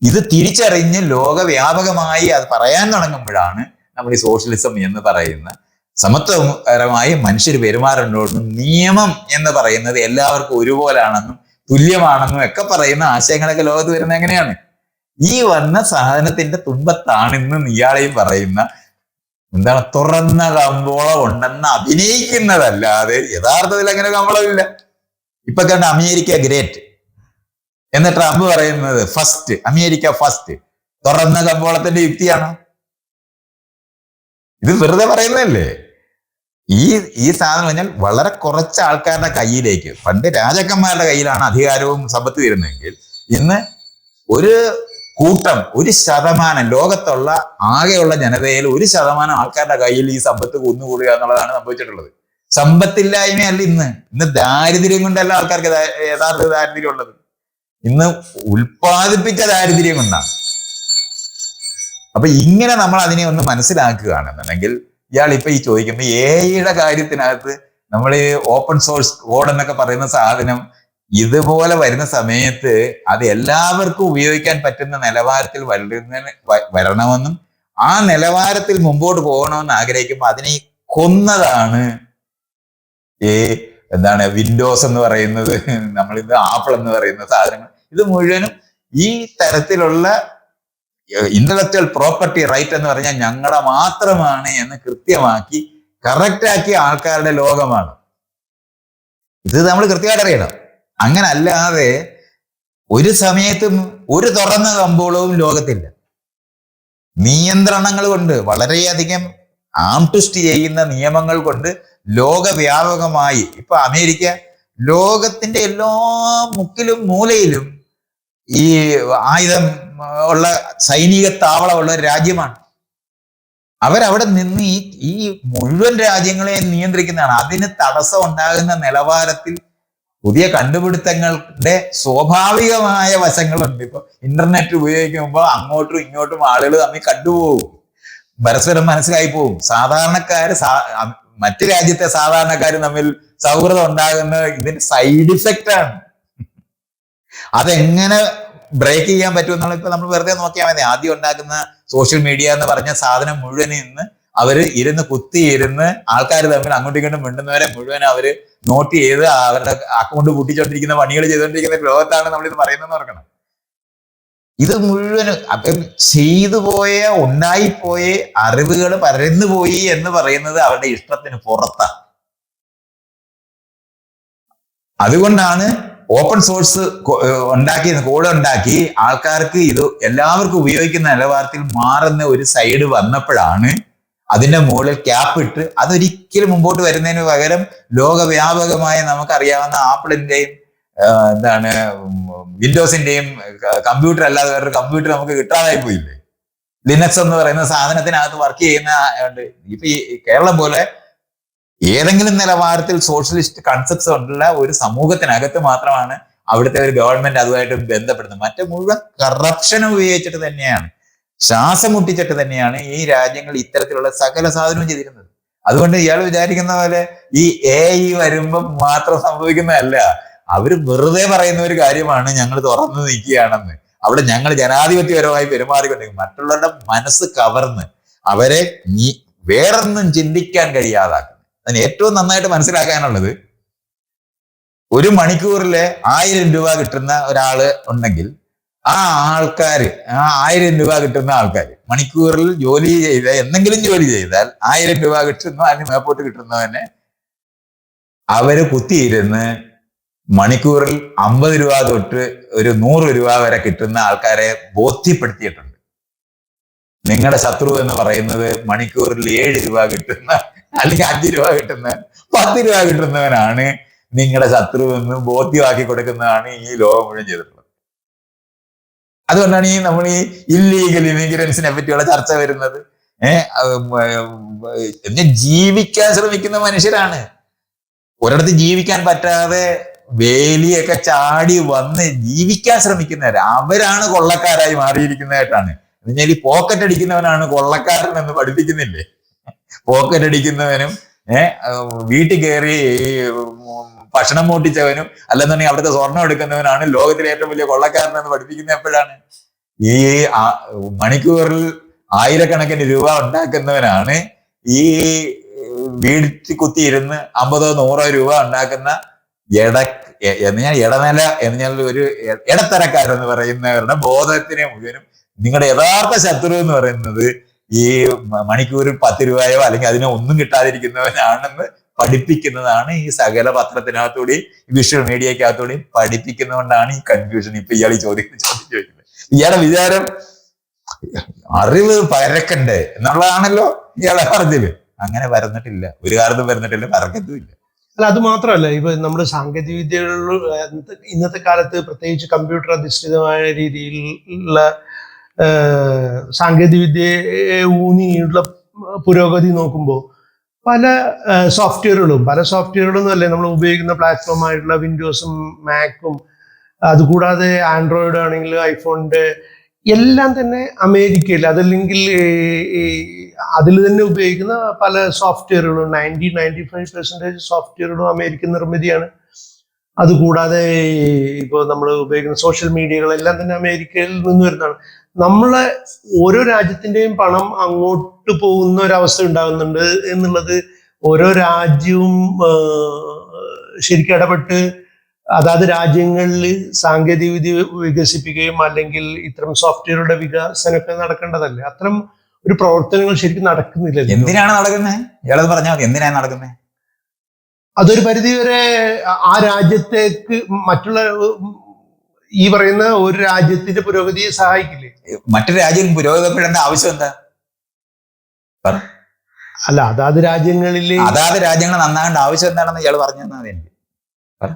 ഇത് തിരിച്ചറിഞ്ഞ് ലോകവ്യാപകമായി അത് പറയാൻ തുടങ്ങുമ്പോഴാണ് നമ്മൾ ഈ സോഷ്യലിസം എന്ന് പറയുന്ന സമത്വപരമായി മനുഷ്യർ പെരുമാറേണ്ടതെന്നും നിയമം എന്ന് പറയുന്നത് എല്ലാവർക്കും ഒരുപോലാണെന്നും തുല്യമാണെന്നും ഒക്കെ പറയുന്ന ആശയങ്ങളൊക്കെ ലോകത്ത് വരുന്നത് എങ്ങനെയാണ്? ഈ വന്ന സാധനത്തിന്റെ തുമ്പത്താണ് ഇന്ന് ഇയാളെയും പറയുന്ന എന്താണ് തുറന്ന കമ്പോളം ഉണ്ടെന്ന് അഭിനയിക്കുന്നതല്ലാതെ യഥാർത്ഥത്തിൽ അങ്ങനെ കമ്പോളമില്ല. ഇപ്പൊ കണ്ട അമേരിക്ക ഗ്രേറ്റ് എന്ന് ട്രംപ് പറയുന്നത് ഫസ്റ്റ്, അമേരിക്ക ഫസ്റ്റ്, തുറന്ന കമ്പോളത്തിന്റെ യുക്തിയാണോ? ഇത് വെറുതെ പറയുന്നതല്ലേ? ഈ സാധനം പറഞ്ഞാൽ വളരെ കുറച്ച് ആൾക്കാരുടെ കയ്യിലേക്ക്, പണ്ട് രാജാക്കന്മാരുടെ കയ്യിലാണ് അധികാരവും സമ്പത്ത് വരുന്നതെങ്കിൽ ഇന്ന് ഒരു കൂട്ടം, 1% ലോകത്തുള്ള ആകെയുള്ള ജനതയിൽ 1% ആൾക്കാരുടെ കയ്യിൽ ഈ സമ്പത്ത് കുന്നുകൂടുക എന്നുള്ളതാണ് സംഭവിച്ചിട്ടുള്ളത്. സമ്പത്തില്ലായ്മയല്ല ഇന്ന് ദാരിദ്ര്യം കൊണ്ടല്ല ആൾക്കാർക്ക് യഥാർത്ഥ ദാരിദ്ര്യം ഉള്ളത്. ഇന്ന് ഉൽപ്പാദിപ്പിച്ച ദാരിദ്ര്യം കൊണ്ടാണ്. അപ്പൊ ഇങ്ങനെ നമ്മൾ അതിനെ ഒന്ന് മനസ്സിലാക്കുകയാണെന്നുണ്ടെങ്കിൽ ഇയാൾ ഇപ്പൊ ഈ ചോദിക്കുമ്പോൾ എഐയുടെ കാര്യത്തിനകത്ത് നമ്മൾ ഈ ഓപ്പൺ സോഴ്സ് കോഡ് എന്നൊക്കെ പറയുന്ന സാധനം ഇതുപോലെ വരുന്ന സമയത്ത് അത് എല്ലാവർക്കും ഉപയോഗിക്കാൻ പറ്റുന്ന നിലവാരത്തിൽ വരണമെന്നും ആ നിലവാരത്തിൽ മുമ്പോട്ട് പോകണമെന്ന് ആഗ്രഹിക്കുമ്പോൾ അതിനെ കൊന്നതാണ് എന്താണ് വിൻഡോസ് എന്ന് പറയുന്നത്, നമ്മളിത് ആപ്പിൾ എന്ന് പറയുന്ന സാധനങ്ങൾ. ഇത് മുഴുവനും ഈ തരത്തിലുള്ള ഇന്റലക്ച്വൽ പ്രോപ്പർട്ടി റൈറ്റ് എന്ന് പറഞ്ഞാൽ ഞങ്ങളുടെ മാത്രമാണ് എന്ന് കൃത്യമാക്കി കറക്റ്റാക്കിയ ആൾക്കാരുടെ ലോകമാണ്. ഇത് നമ്മൾ കൃത്യമായിട്ട് അറിയണം. അങ്ങനെ അല്ലാതെ ഒരു സമയത്തും ഒരു തുറന്ന കമ്പോളവും ലോകത്തില്ല. നിയന്ത്രണങ്ങൾ കൊണ്ട്, വളരെയധികം ആം ട്വിസ്റ്റ് ചെയ്യുന്ന നിയമങ്ങൾ കൊണ്ട് ലോകവ്യാപകമായി ഇപ്പൊ അമേരിക്ക ലോകത്തിന്റെ എല്ലാ മുക്കിലും മൂലയിലും ഈ ആയുധം ഉള്ള സൈനിക താവളമുള്ള ഒരു രാജ്യമാണ്. അവരവിടെ നിന്ന് ഈ മുഴുവൻ രാജ്യങ്ങളെ നിയന്ത്രിക്കുന്നതാണ്. അതിന് തടസ്സം ഉണ്ടാകുന്ന നിലവാരത്തിൽ പുതിയ കണ്ടുപിടുത്തങ്ങളുടെ സ്വാഭാവികമായ വശങ്ങളുണ്ട്. ഇപ്പൊ ഇന്റർനെറ്റ് ഉപയോഗിക്കുമ്പോൾ അങ്ങോട്ടും ഇങ്ങോട്ടും ആളുകൾ തമ്മിൽ കണ്ടുപോകും, പരസ്പരം മനസ്സിലായി പോകും. സാധാരണക്കാര് മറ്റു രാജ്യത്തെ സാധാരണക്കാർ തമ്മിൽ സൗഹൃദം ഉണ്ടാകുന്നത് ഇതിന്റെ സൈഡ് ഇഫക്റ്റ് ആണ്. അതെങ്ങനെ ബ്രേക്ക് ചെയ്യാൻ പറ്റും എന്നുള്ള ഇപ്പൊ നമ്മൾ വെറുതെ നോക്കിയാൽ മതി. ആദ്യം ഉണ്ടാക്കുന്ന സോഷ്യൽ മീഡിയ എന്ന് പറഞ്ഞ സാധനം മുഴുവൻ ഇന്ന് അവര് കുത്തിയിരുന്ന് ആൾക്കാർ തമ്മിൽ അങ്ങോട്ടും ഇങ്ങോട്ടും മിണ്ടുന്നവരെ മുഴുവൻ അവര് നോട്ട് ചെയ്ത് അവരുടെ അക്കൗണ്ട് പൂട്ടിച്ചോണ്ടിരിക്കുന്ന പണികൾ ചെയ്തുകൊണ്ടിരിക്കുന്ന ലോകത്താണ് നമ്മളിത് പറയുന്നതെന്ന് ഓർക്കണം. ഇത് മുഴുവനും അപ്പം ചെയ്തു പോയ, ഉണ്ടായിപ്പോയ അറിവുകൾ പരന്നുപോയി എന്ന് പറയുന്നത് അവരുടെ ഇഷ്ടത്തിന് പുറത്താണ്. അതുകൊണ്ടാണ് ഓപ്പൺ സോഴ്സ് കോഡ് ഉണ്ടാക്കി ആൾക്കാർക്ക് ഇത് എല്ലാവർക്കും ഉപയോഗിക്കുന്ന നിലവാരത്തിൽ മാറുന്ന ഒരു സൈഡ് വന്നപ്പോഴാണ് അതിന്റെ മുകളിൽ ക്യാപ്പ് ഇട്ട് അതൊരിക്കലും മുമ്പോട്ട് വരുന്നതിന് പകരം ലോകവ്യാപകമായ നമുക്കറിയാവുന്ന ആപ്പിളിന്റെയും വിൻഡോസിന്റെയും കമ്പ്യൂട്ടർ അല്ലാതെ വേറൊരു കമ്പ്യൂട്ടർ നമുക്ക് കിട്ടാതായി പോയില്ലേ? ലിനക്സ് എന്ന് പറയുന്ന സാധനത്തിനകത്ത് വർക്ക് ചെയ്യുന്ന ഇപ്പൊ ഈ കേരളം പോലെ ഏതെങ്കിലും നിലവാരത്തിൽ സോഷ്യലിസ്റ്റ് കൺസെപ്റ്റ്സ് ഉള്ള ഒരു സമൂഹത്തിനകത്ത് മാത്രമാണ് അവിടുത്തെ ഒരു ഗവൺമെന്റ് അതുമായിട്ട് ബന്ധപ്പെടുന്നത്. മറ്റേ മുഴുവൻ കറപ്ഷൻ ഉപയോഗിച്ചിട്ട് തന്നെയാണ്, ശ്വാസം മുട്ടിച്ചിട്ട് തന്നെയാണ് ഈ രാജ്യങ്ങൾ ഇത്തരത്തിലുള്ള സകല സാധനവും ചെയ്തിരുന്നത്. അതുകൊണ്ട് ഇയാൾ വിചാരിക്കുന്ന പോലെ ഈ AI വരുമ്പം മാത്രം സംഭവിക്കുന്നതല്ല. അവര് വെറുതെ പറയുന്ന ഒരു കാര്യമാണ് ഞങ്ങൾ തുറന്നു നിൽക്കുകയാണെന്ന്. അവിടെ ഞങ്ങൾ ജനാധിപത്യപരമായി പെരുമാറിക്കൊണ്ടിരിക്കും. മറ്റുള്ളവരുടെ മനസ്സ് കവർന്ന് അവരെ വേറൊന്നും ചിന്തിക്കാൻ കഴിയാതാക്കും. അതിന് ഏറ്റവും നന്നായിട്ട് മനസ്സിലാക്കാനുള്ളത്, ഒരു മണിക്കൂറില് 1000 രൂപ കിട്ടുന്ന ഒരാള് ഉണ്ടെങ്കിൽ ആ ആൾക്കാര്, ആ 1000 രൂപ കിട്ടുന്ന ആൾക്കാര് മണിക്കൂറിൽ ജോലി ചെയ്ത എന്തെങ്കിലും ജോലി ചെയ്താൽ 1000 രൂപ കിട്ടുന്ന അതിന് മേപ്പോട്ട് കിട്ടുന്നവനെ അവര് കുത്തിയിരുന്ന് മണിക്കൂറിൽ 50 രൂപ തൊട്ട് ഒരു 100 രൂപ വരെ കിട്ടുന്ന ആൾക്കാരെ ബോധ്യപ്പെടുത്തിയിട്ടുണ്ട്. നിങ്ങളുടെ ശത്രു എന്ന് പറയുന്നത് മണിക്കൂറിൽ 7 രൂപ കിട്ടുന്ന അല്ലെങ്കിൽ 5 രൂപ കിട്ടുന്ന 10 രൂപ കിട്ടുന്നവനാണ് നിങ്ങളുടെ ശത്രു എന്ന് ബോധ്യമാക്കി കൊടുക്കുന്നതാണ് ഈ ലോകം മുഴുവൻ ചെയ്തിട്ടുള്ളത്. അതുകൊണ്ടാണ് നമ്മൾ ഈ ഇല്ലീഗൽ ഇമിഗ്രൻസിനെ പറ്റിയുള്ള ചർച്ച വരുന്നത്. ജീവിക്കാൻ ശ്രമിക്കുന്ന മനുഷ്യരാണ്. ഒരിടത്ത് ജീവിക്കാൻ പറ്റാതെ വേലിയൊക്കെ ചാടി വന്ന് ജീവിക്കാൻ ശ്രമിക്കുന്നവര് അവരാണ് കൊള്ളക്കാരായി മാറിയിരിക്കുന്നതായിട്ടാണ്. എന്നാൽ ഈ പോക്കറ്റ് അടിക്കുന്നവനാണ് കൊള്ളക്കാരൻ എന്ന് പഠിപ്പിക്കുന്നില്ലേ? പോക്കറ്റ് അടിക്കുന്നവനും വീട്ടിൽ കയറി ഭക്ഷണം മൂട്ടിച്ചവനും അല്ലെന്നുണ്ടെങ്കിൽ അവിടുത്തെ സ്വർണം എടുക്കുന്നവനാണ് ലോകത്തിലെ ഏറ്റവും വലിയ കൊള്ളക്കാരൻ എന്ന് പഠിപ്പിക്കുന്നത് എപ്പോഴാണ്? ഈ മണിക്കൂറിൽ 1000കണക്കിന് രൂപ ഉണ്ടാക്കുന്നവനാണ് ഈ വീട്ടിൽ കുത്തിയിരുന്ന് 50-100 രൂപ ഉണ്ടാക്കുന്ന ഞാൻ ഇടനില എന്ന് ഞാൻ ഒരു ഇടത്തരക്കാരെന്ന് പറയുന്നവരുടെ ബോധത്തിനെ മുഴുവനും നിങ്ങളുടെ യഥാർത്ഥ ശത്രു എന്ന് പറയുന്നത് ഈ മണിക്കൂറിൽ 10 രൂപയോ അല്ലെങ്കിൽ അതിനെ ഒന്നും കിട്ടാതിരിക്കുന്നവനാണെന്ന് പഠിപ്പിക്കുന്നതാണ് ഈ സകല പത്രത്തിനകത്തൂടെയും വിഷ്വൽ മീഡിയക്കകത്തൂടെയും പഠിപ്പിക്കുന്നതുകൊണ്ടാണ് ഈ കൺഫ്യൂഷൻ. ഇപ്പൊ ഇയാൾ ഈ ചോദ്യം ചോദിക്കുന്നത്. ഇയാളുടെ വിചാരം അറിവ് പരക്കണ്ടേ എന്നുള്ളതാണല്ലോ ഇയാളെ പറഞ്ഞത്. അങ്ങനെ പരന്നിട്ടില്ല, ഒരു കാലത്തും പരന്നിട്ടില്ല, പരക്കത്തുമില്ല. അല്ല, അത് മാത്രമല്ല, ഇപ്പൊ നമ്മുടെ സാങ്കേതിക വിദ്യകളിൽ ഇന്നത്തെ കാലത്ത് പ്രത്യേകിച്ച് കമ്പ്യൂട്ടർ അധിഷ്ഠിതമായ രീതിയിലുള്ള സാങ്കേതിക വിദ്യയെ ഊന്നിയുള്ള പുരോഗതി നോക്കുമ്പോൾ പല സോഫ്റ്റ്വെയറുകളും അല്ലേ നമ്മൾ ഉപയോഗിക്കുന്ന പ്ലാറ്റ്ഫോമായിട്ടുള്ള വിൻഡോസും മാക്കും, അതുകൂടാതെ ആൻഡ്രോയിഡ് ആണെങ്കിൽ ഐഫോണിന്റെ എല്ലാം തന്നെ അമേരിക്കയിൽ അതല്ലെങ്കിൽ അതിൽ തന്നെ ഉപയോഗിക്കുന്ന പല സോഫ്റ്റ്വെയറുകളും 95% സോഫ്റ്റ്വെയറുകളും അമേരിക്കൻ നിർമ്മിതിയാണ്. അതുകൂടാതെ ഇപ്പോൾ നമ്മൾ ഉപയോഗിക്കുന്ന സോഷ്യൽ മീഡിയകളെല്ലാം തന്നെ അമേരിക്കയിൽ നിന്ന് വരുന്നതാണ്. നമ്മളെ ഓരോ രാജ്യത്തിന്റെയും പണം അങ്ങോട്ട് പോകുന്ന ഒരവസ്ഥ ഉണ്ടാകുന്നുണ്ട് എന്നുള്ളത് ഓരോ രാജ്യവും ശരിക്കും ഇടപെട്ട് അതാത് രാജ്യങ്ങളിൽ സാങ്കേതിക വിദ്യ വികസിപ്പിക്കുകയും അല്ലെങ്കിൽ ഇത്തരം സോഫ്റ്റ്വെയറുടെ വികസനമൊക്കെ നടക്കേണ്ടതല്ലേ. അത്തരം ഒരു പ്രവർത്തനങ്ങൾ ശരിക്കും നടക്കുന്നില്ല. എന്തിനാണ് നടക്കുന്നത്? ഇയാളത് പറഞ്ഞാൽ മതി. എന്തിനാണ് നടക്കുന്നത്? അതൊരു പരിധിവരെ ആ രാജ്യത്തേക്ക് മറ്റുള്ള ഈ പറയുന്ന ഒരു രാജ്യത്തിന്റെ പുരോഗതിയെ സഹായിക്കില്ലേ? മറ്റൊരു രാജ്യം പുരോഗതിപ്പെടേണ്ട ആവശ്യം എന്താ? അല്ല, അതാത് രാജ്യങ്ങൾ നന്നാകേണ്ട ആവശ്യം എന്താണെന്ന് ഇയാൾ പറഞ്ഞു തന്നാൽ എനിക്ക്.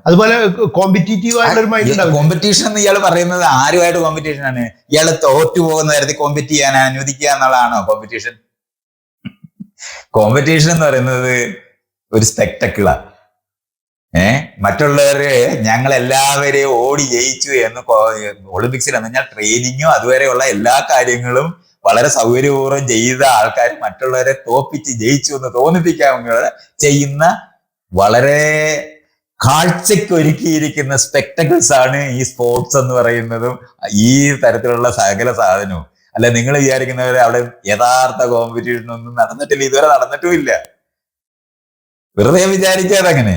അതുപോലെ കോമ്പറ്റീറ്റീവ് ആയിട്ടുള്ള ഒരു മൈൻഡ് ഉണ്ടാവും. കോമ്പറ്റീഷൻ എന്ന് ഇയാൾ പറയുന്നത് ആരുമായിട്ട് കോമ്പറ്റീഷൻ ആണ്? ഇയാൾ തോറ്റു പോകുന്ന തരത്തിൽ കോമ്പറ്റ് ചെയ്യാൻ അനുവദിക്കുക എന്നുള്ളതാണോ കോമ്പറ്റീഷൻ? കോമ്പറ്റീഷൻ എന്ന് പറയുന്നത് ഒരു സ്പെക്ടക്കിളാ. മറ്റുള്ളവര് ഞങ്ങൾ എല്ലാവരെയും ഓടി ജയിച്ചു എന്ന് ഒളിമ്പിക്സിൽ എന്ന് പറഞ്ഞാൽ ട്രെയിനിങ്ങും അതുവരെയുള്ള എല്ലാ കാര്യങ്ങളും വളരെ സൗകര്യപൂർവ്വം ചെയ്ത ആൾക്കാർ മറ്റുള്ളവരെ തോപ്പിച്ച് ജയിച്ചു എന്ന് തോന്നിപ്പിക്കാൻ ചെയ്യുന്ന വളരെ കാഴ്ചയ്ക്ക് ഒരുക്കിയിരിക്കുന്ന സ്പെക്ടക്കിൾസ് ആണ് ഈ സ്പോർട്സ് എന്ന് പറയുന്നതും ഈ തരത്തിലുള്ള സകല സാധനവും. അല്ല, നിങ്ങൾ വിചാരിക്കുന്നവരെ അവിടെ യഥാർത്ഥ കോമ്പറ്റീഷൻ ഒന്നും നടന്നിട്ടില്ല, ഇതുവരെ നടന്നിട്ടുമില്ല. വെറുതെ വിചാരിക്കാതങ്ങനെ.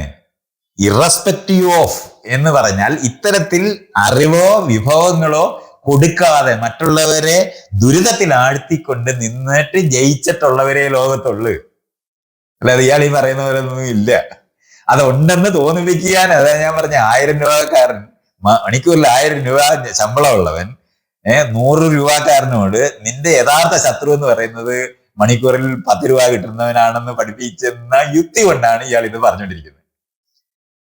ഇറസ്പെക്റ്റീവ് ഓഫ് എന്ന് പറഞ്ഞാൽ ഇത്തരത്തിൽ അറിവോ വിഭവങ്ങളോ കൊടുക്കാതെ മറ്റുള്ളവരെ ദുരിതത്തിൽ ആഴ്ത്തിക്കൊണ്ട് നിന്നിട്ട് ജയിച്ചിട്ടുള്ളവരെ ലോകത്തുള്ളു. അല്ലാതെ ഇയാൾ ഈ പറയുന്ന പോലെ ഒന്നും ഇല്ല. അതുണ്ടെന്ന് തോന്നിപ്പിക്കാൻ, അതാ ഞാൻ പറഞ്ഞ 1000 രൂപക്കാരൻ മണിക്കൂറിൽ 1000 രൂപ ശമ്പളമുള്ളവൻ 100 രൂപക്കാരനോട് നിന്റെ യഥാർത്ഥ ശത്രു എന്ന് പറയുന്നത് മണിക്കൂറിൽ 10 രൂപ കിട്ടുന്നവനാണെന്ന് പഠിപ്പിച്ചെന്ന യുക്തി കൊണ്ടാണ് ഇയാൾ ഇത് പറഞ്ഞുകൊണ്ടിരിക്കുന്നത്.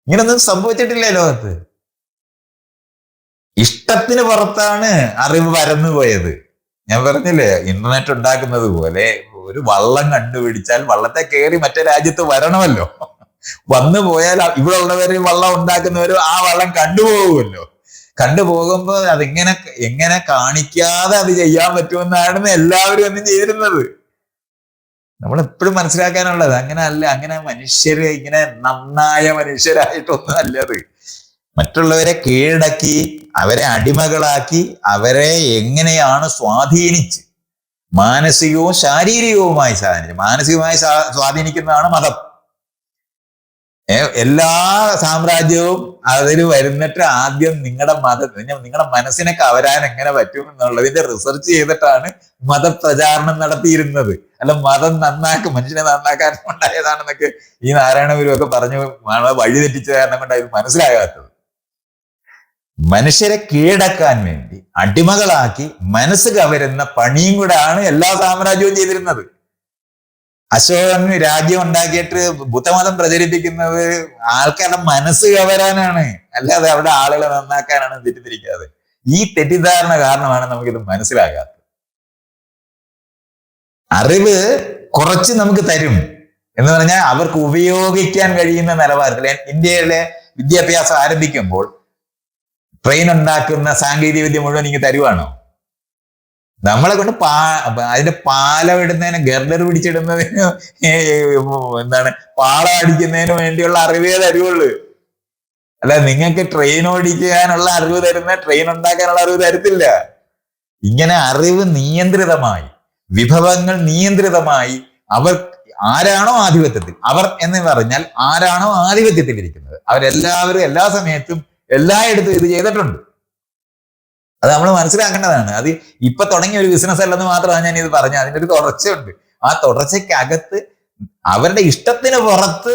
ഇങ്ങനൊന്നും സംഭവിച്ചിട്ടില്ല ലോകത്ത്. ഇഷ്ടത്തിന് പുറത്താണ് അറിവ് പരന്നു പോയത്. ഞാൻ പറഞ്ഞില്ലേ, ഇന്റർനെറ്റ് ഉണ്ടാക്കുന്നത് പോലെ ഒരു വള്ളം കണ്ടുപിടിച്ചാൽ വള്ളത്തെ കയറി മറ്റേ രാജ്യത്ത് വരണമല്ലോ. വന്നു പോയാൽ ഇവിടെ ഉള്ളവര് വള്ളം ഉണ്ടാക്കുന്നവരും ആ വള്ളം കണ്ടുപോകുമല്ലോ. കണ്ടുപോകുമ്പോ എങ്ങനെ കാണിക്കാതെ അത് ചെയ്യാൻ പറ്റുമെന്നാണ് എല്ലാവരും ഒന്നും ചെയ്തിരുന്നത്. നമ്മൾ എപ്പോഴും മനസ്സിലാക്കാനുള്ളത് അങ്ങനെ അല്ല. അങ്ങനെ മനുഷ്യര് ഇങ്ങനെ നന്നായ മനുഷ്യരായിട്ടൊന്നും അല്ലത്. മറ്റുള്ളവരെ കീഴടക്കി അവരെ അടിമകളാക്കി അവരെ എങ്ങനെയാണ് സ്വാധീനിച്ച് മാനസികവും ശാരീരികവുമായി മാനസികമായി സ്വാധീനിക്കുന്നതാണ് മതം. എല്ലാ സാമ്രാജ്യവും അതിൽ വരുന്നിട്ട് ആദ്യം നിങ്ങളുടെ മനസ്സിനെ കവരാൻ എങ്ങനെ പറ്റും എന്നുള്ളതിന്റെ റിസർച്ച് ചെയ്തിട്ടാണ് മതപ്രചാരണം നടത്തിയിരുന്നത്. അല്ല, മതം മനുഷ്യനെ നന്നാക്കാൻ ഉണ്ടായതാണെന്നൊക്കെ ഈ നാരായണ ഗുരുവൊക്കെ പറഞ്ഞു വഴിതെറ്റിച്ച കാരണം കൊണ്ടായിരുന്നു മനസ്സിലാകാത്തത്. മനുഷ്യരെ കീഴടക്കാൻ വേണ്ടി അടിമകളാക്കി മനസ്സ് കവരുന്ന പണിയും കൂടെയാണ് എല്ലാ സാമ്രാജ്യവും ചെയ്തിരുന്നത്. അശോകൻ രാജ്യം ഉണ്ടാക്കിയിട്ട് ബുദ്ധമതം പ്രചരിപ്പിക്കുന്നത് ആൾക്കാരുടെ മനസ്സ് കവരാനാണ്, അല്ലാതെ അവിടെ ആളുകളെ നന്നാക്കാനാണ് തെറ്റിദ്ധരിക്കാതെ. ഈ തെറ്റിദ്ധാരണ കാരണമാണ് നമുക്കിത് മനസ്സിലാകാത്തത്. അറിവ് കുറച്ച് നമുക്ക് തരും എന്ന് പറഞ്ഞാൽ അവർക്ക് ഉപയോഗിക്കാൻ കഴിയുന്ന നിലവാരത്തിൽ. ഇന്ത്യയിലെ വിദ്യാഭ്യാസം ആരംഭിക്കുമ്പോൾ ട്രെയിൻ ഉണ്ടാക്കുന്ന സാങ്കേതിക വിദ്യ മുഴുവൻ ഇങ്ങനെ തരുവാണോ? നമ്മളെ കൊണ്ട് അതിന്റെ പാലം ഇടുന്നതിന്, ഗർഡർ പിടിച്ചിടുന്നതിന്, പാളം അടിക്കുന്നതിന് വേണ്ടിയുള്ള അറിവേ തരുവുള്ളൂ. അല്ല, നിങ്ങൾക്ക് ട്രെയിൻ ഓടിക്കാനുള്ള അറിവ് തരുന്ന ട്രെയിൻ ഉണ്ടാക്കാനുള്ള അറിവ് തരത്തില്ല. ഇങ്ങനെ അറിവ് നിയന്ത്രിതമായി, വിഭവങ്ങൾ നിയന്ത്രിതമായി ആരാണോ ആധിപത്യത്തിൽ, അവർ എന്ന് പറഞ്ഞാൽ ആരാണോ ആധിപത്യത്തിൽ ഇരിക്കുന്നത്, അവരെല്ലാവരും എല്ലാ സമയത്തും എല്ലായിടത്തും ഇത് ചെയ്തിട്ടുണ്ട്. അത് നമ്മൾ മനസ്സിലാക്കേണ്ടതാണ്. അത് ഇപ്പൊ തുടങ്ങിയ ഒരു ബിസിനസ് അല്ലെന്ന് മാത്രമാണ് ഞാൻ ഇത് പറഞ്ഞത്. അതിൻ്റെ ഒരു തുടർച്ചയുണ്ട്. ആ തുടർച്ചയ്ക്കകത്ത് അവരുടെ ഇഷ്ടത്തിന് പുറത്ത്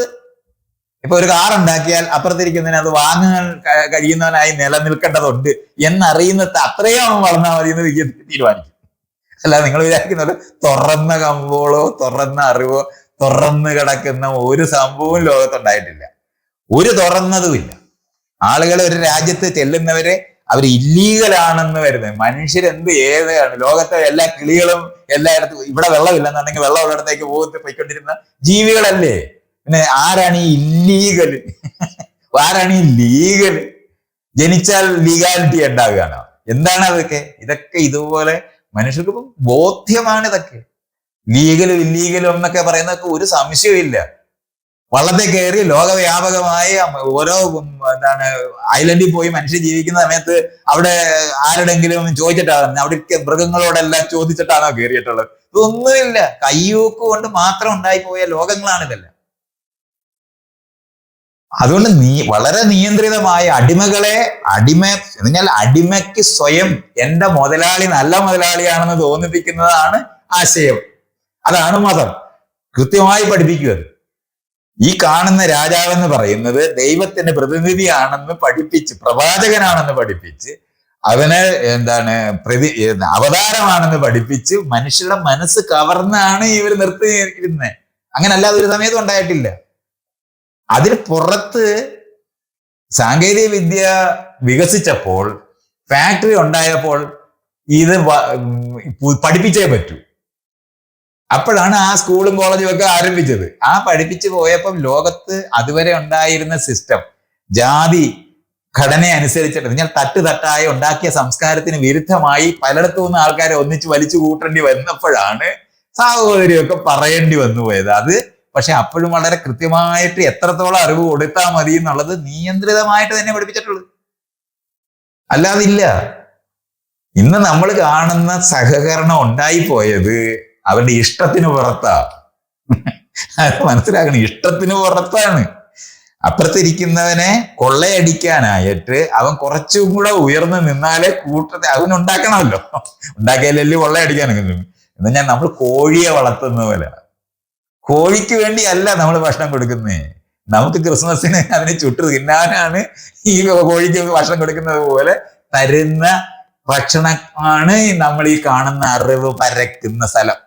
ഇപ്പൊ ഒരു കാർ ഉണ്ടാക്കിയാൽ അപ്പുറത്തിരിക്കുന്നതിന് അത് വാങ്ങാൻ കഴിയുന്നവനായി നിലനിൽക്കേണ്ടതുണ്ട് എന്നറിയുന്ന അത്രയും അവൻ വളർന്നാൽ മതി എന്ന് തീരുമാനിക്കും. അല്ലാതെ നിങ്ങൾ വിചാരിക്കുന്നത് തുറന്ന കമ്പോളോ തുറന്ന അറിവോ തുറന്നു കിടക്കുന്ന ഒരു സംഭവവും ലോകത്തുണ്ടായിട്ടില്ല. ഒരു തുറന്നതുമില്ല. ആളുകൾ ഒരു രാജ്യത്ത് ചെല്ലുന്നവരെ അവർ ഇല്ലീഗലാണെന്ന് വരുന്നത്. മനുഷ്യരെന്ത് ഏതാണ് ലോകത്തെ എല്ലാ കിളികളും എല്ലായിടത്തും ഇവിടെ വെള്ളമില്ലെന്നുണ്ടെങ്കിൽ വെള്ളം ഉള്ളിടത്തേക്ക് പോയിക്കൊണ്ടിരുന്ന ജീവികളല്ലേ. പിന്നെ ആരാണ് ഈ ഇല്ലീഗൽ? ആരാണ് ഈ ലീഗൽ? ജനിച്ചാൽ ലീഗാലിറ്റി ഉണ്ടാവുകയാണോ? എന്താണ് അതൊക്കെ? ഇതൊക്കെ ഇതുപോലെ മനുഷ്യർക്ക് ബോധ്യമാണ്. ഇതൊക്കെ ലീഗലും ഇല്ലീഗലും എന്നൊക്കെ പറയുന്നതൊക്കെ ഒരു സംശയമില്ല. വള്ളത്തെ കയറി ലോകവ്യാപകമായി ഓരോ ഐലൻഡിൽ പോയി മനുഷ്യർ ജീവിക്കുന്ന സമയത്ത് അവിടെ ആരുടെങ്കിലും ചോദിച്ചിട്ടാണ്, അവിടെ മൃഗങ്ങളോടെല്ലാം ചോദിച്ചിട്ടാണോ കയറിയിട്ടുള്ളത്? ഇതൊന്നുമില്ല. കയ്യൂക്ക് കൊണ്ട് മാത്രം ഉണ്ടായിപ്പോയ ലോകങ്ങളാണിതെല്ലാം. അതുകൊണ്ട് വളരെ നിയന്ത്രിതമായ അടിമയ്ക്ക് സ്വയം എന്റെ മുതലാളി നല്ല മുതലാളിയാണെന്ന് തോന്നിപ്പിക്കുന്നതാണ് ആശയം. അതാണ് മതം. കൃത്യമായി പഠിപ്പിക്കുക. ഈ കാണുന്ന രാജാവെന്ന് പറയുന്നത് ദൈവത്തിന്റെ പ്രതിനിധിയാണെന്ന് പഠിപ്പിച്ച്, പ്രവാചകനാണെന്ന് പഠിപ്പിച്ച്, അവന് അവതാരമാണെന്ന് പഠിപ്പിച്ച് മനുഷ്യരുടെ മനസ്സ് കവർന്നാണ് ഇവർ നിർത്തിയിരുന്നത്. അങ്ങനെ അല്ലാതെ ഒരു സമയത്തും ഉണ്ടായിട്ടില്ല. അതിന് പുറത്ത് സാങ്കേതിക വിദ്യ വികസിച്ചപ്പോൾ, ഫാക്ടറി ഉണ്ടായപ്പോൾ ഇത് പഠിപ്പിച്ചേ പറ്റൂ. അപ്പോഴാണ് ആ സ്കൂളും കോളേജും ഒക്കെ ആരംഭിച്ചത്. ആ പഠിപ്പിച്ചു പോയപ്പം ലോകത്ത് അതുവരെ ഉണ്ടായിരുന്ന സിസ്റ്റം, ജാതി ഘടന അനുസരിച്ചിട്ട് നിങ്ങൾ തട്ടുതട്ടായി ഉണ്ടാക്കിയ സംസ്കാരത്തിന് വിരുദ്ധമായി പലയിടത്തു നിന്ന് ആൾക്കാരെ ഒന്നിച്ച് വലിച്ചു കൂട്ടേണ്ടി വന്നപ്പോഴാണ് സാഹോദര്യമൊക്കെ പറയേണ്ടി വന്നു പോയത്. അത് പക്ഷെ അപ്പോഴും വളരെ കൃത്യമായിട്ട് എത്രത്തോളം അറിവ് കൊടുത്താൽ മതി എന്നുള്ളത് നിയന്ത്രിതമായിട്ട് തന്നെ പഠിപ്പിച്ചിട്ടുള്ളത്. അല്ലാതില്ല. ഇന്ന് നമ്മൾ കാണുന്ന സഹകരണം ഉണ്ടായിപ്പോയത് അവരുടെ ഇഷ്ടത്തിന് പുറത്താ. അത് മനസ്സിലാക്കണം. ഇഷ്ടത്തിന് പുറത്താണ്. അപ്പുറത്തിരിക്കുന്നവനെ കൊള്ളയടിക്കാനായിട്ട് അവൻ കുറച്ചും കൂടെ ഉയർന്നു നിന്നാലേ കൂട്ടത്തെ അവനുണ്ടാക്കണമല്ലോ. ഉണ്ടാക്കിയാലല്ലേ കൊള്ളയടിക്കാനൊക്കെ. എന്ന് ഞാൻ നമ്മൾ കോഴിയെ വളർത്തുന്ന പോലെ. കോഴിക്ക് വേണ്ടിയല്ല നമ്മൾ ഭക്ഷണം കൊടുക്കുന്നേ. നമുക്ക് ക്രിസ്മസിന് അതിനെ ചുട്ടു തിന്നാനാണ് ഈ കോഴിക്ക് ഭക്ഷണം കൊടുക്കുന്നത് പോലെ തരുന്ന ഭക്ഷണമാണ് നമ്മൾ ഈ കാണുന്ന അറിവ് പരക്കുന്ന സ്ഥലം.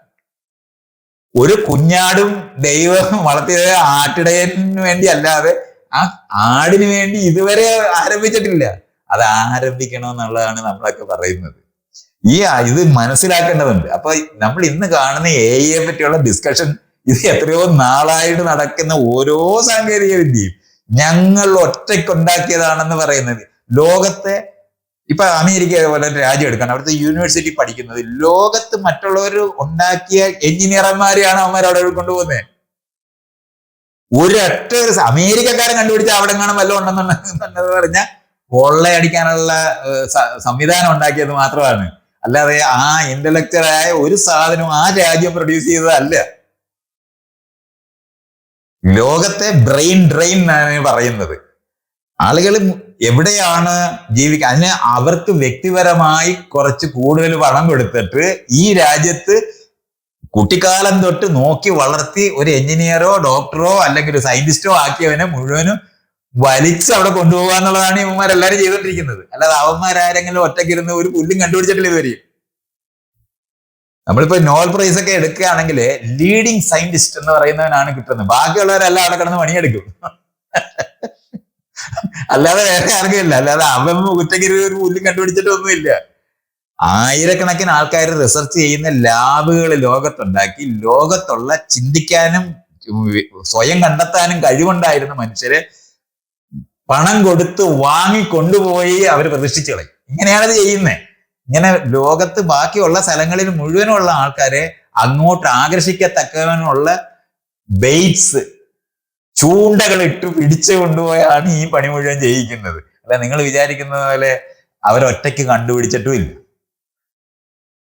ഒരു കുഞ്ഞാടും ദൈവം വളർത്തിയത് ആട്ടിടയന് വേണ്ടി അല്ലാതെ ആ ആടിന് വേണ്ടി ഇതുവരെ ആരംഭിച്ചിട്ടില്ല. അത് ആരംഭിക്കണമെന്നുള്ളതാണ് നമ്മളൊക്കെ പറയുന്നത്. ഇത് മനസ്സിലാക്കേണ്ടതുണ്ട്. അപ്പൊ നമ്മൾ ഇന്ന് കാണുന്ന AI പറ്റിയുള്ള ഡിസ്കഷൻ ഇത് എത്രയോ നാളായിട്ട് നടക്കുന്ന ഓരോ സാങ്കേതിക വിദ്യയും ഞങ്ങൾ ഒറ്റയ്ക്കുണ്ടാക്കിയതാണെന്ന് പറയുന്നത്. ലോകത്തെ ഇപ്പൊ അമേരിക്ക പോലെ രാജ്യം എടുക്കണം, അവിടുത്തെ യൂണിവേഴ്സിറ്റി പഠിക്കുന്നത് ലോകത്ത് മറ്റുള്ളവർ ഉണ്ടാക്കിയ എഞ്ചിനീയർമാരെയാണ് അവന്മാർ അവിടെ കൊണ്ടുപോകുന്നത്. ഒരൊറ്റ അമേരിക്കക്കാരൻ കണ്ടുപിടിച്ച അവിടെ കാണാൻ വല്ലതും ഉണ്ടെന്നുണ്ടെന്ന് പറഞ്ഞാൽ കൊള്ളയടിക്കാനുള്ള സംവിധാനം ഉണ്ടാക്കിയത് മാത്രമാണ്. അല്ലാതെ ആ ഇന്റലക്ച്വലായ ഒരു സാധനം ആ രാജ്യം പ്രൊഡ്യൂസ് ചെയ്തതല്ല. ലോകത്തെ ബ്രെയിൻ ഡ്രെയിൻ എന്നാണ് പറയുന്നത്. ആളുകൾ എവിടെയാണ് ജീവിക്കുക, അതിന് അവർക്ക് വ്യക്തിപരമായി കുറച്ച് കൂടുതൽ പണം കൊടുത്തിട്ട് ഈ രാജ്യത്ത് കുട്ടിക്കാലം തൊട്ട് നോക്കി വളർത്തി ഒരു എഞ്ചിനീയറോ ഡോക്ടറോ അല്ലെങ്കിൽ ഒരു സയന്റിസ്റ്റോ ആക്കിയവനെ മുഴുവനും വലിച്ച് അവിടെ കൊണ്ടുപോകുക എന്നുള്ളതാണ് ഇവന്മാരെല്ലാരും ചെയ്തോണ്ടിരിക്കുന്നത്. അല്ലാതെ അവന്മാരാരെങ്കിലും ഒറ്റയ്ക്കിരുന്ന് ഒരു പുല്ലും കണ്ടുപിടിച്ചിട്ടില്ല ഇതുവരെയും. നമ്മളിപ്പോ നോബൽ പ്രൈസ് ഒക്കെ എടുക്കുകയാണെങ്കിൽ ലീഡിങ് സയന്റിസ്റ്റ് എന്ന് പറയുന്നവനാണ് കിട്ടുന്നത്. ബാക്കിയുള്ളവരെല്ലാം അവിടെ കിടന്ന് പണിയെടുക്കും. അല്ലാതെ വേറെ ആർക്കില്ല. അല്ലാതെ അവൻ ഒറ്റയ്ക്ക് ഒരു പുല്ലും കണ്ടുപിടിച്ചിട്ടൊന്നുമില്ല. ആയിരക്കണക്കിന് ആൾക്കാർ റിസർച്ച് ചെയ്യുന്ന ലാബുകൾ ലോകത്തുണ്ടാക്കി ലോകത്തുള്ള ചിന്തിക്കാനും സ്വയം കണ്ടെത്താനും കഴിവുണ്ടായിരുന്ന മനുഷ്യരെ പണം കൊടുത്ത് വാങ്ങിക്കൊണ്ടുപോയി അവർ പ്രതിഷ്ഠിച്ചു കളയും. ഇങ്ങനെയാണത് ചെയ്യുന്നത്. ഇങ്ങനെ ലോകത്ത് ബാക്കിയുള്ള സ്ഥലങ്ങളിൽ മുഴുവനുള്ള ആൾക്കാരെ അങ്ങോട്ട് ആകർഷിക്കത്തക്കവനുള്ള ബെയ്റ്റ്സ്, ചൂണ്ടകളിട്ട് പിടിച്ചു കൊണ്ടുപോയാണ് ഈ പണി മുഴുവൻ ചെയ്യിക്കുന്നത്. അല്ല നിങ്ങൾ വിചാരിക്കുന്നത് പോലെ അവരൊറ്റയ്ക്ക് കണ്ടുപിടിച്ചിട്ടുമില്ല.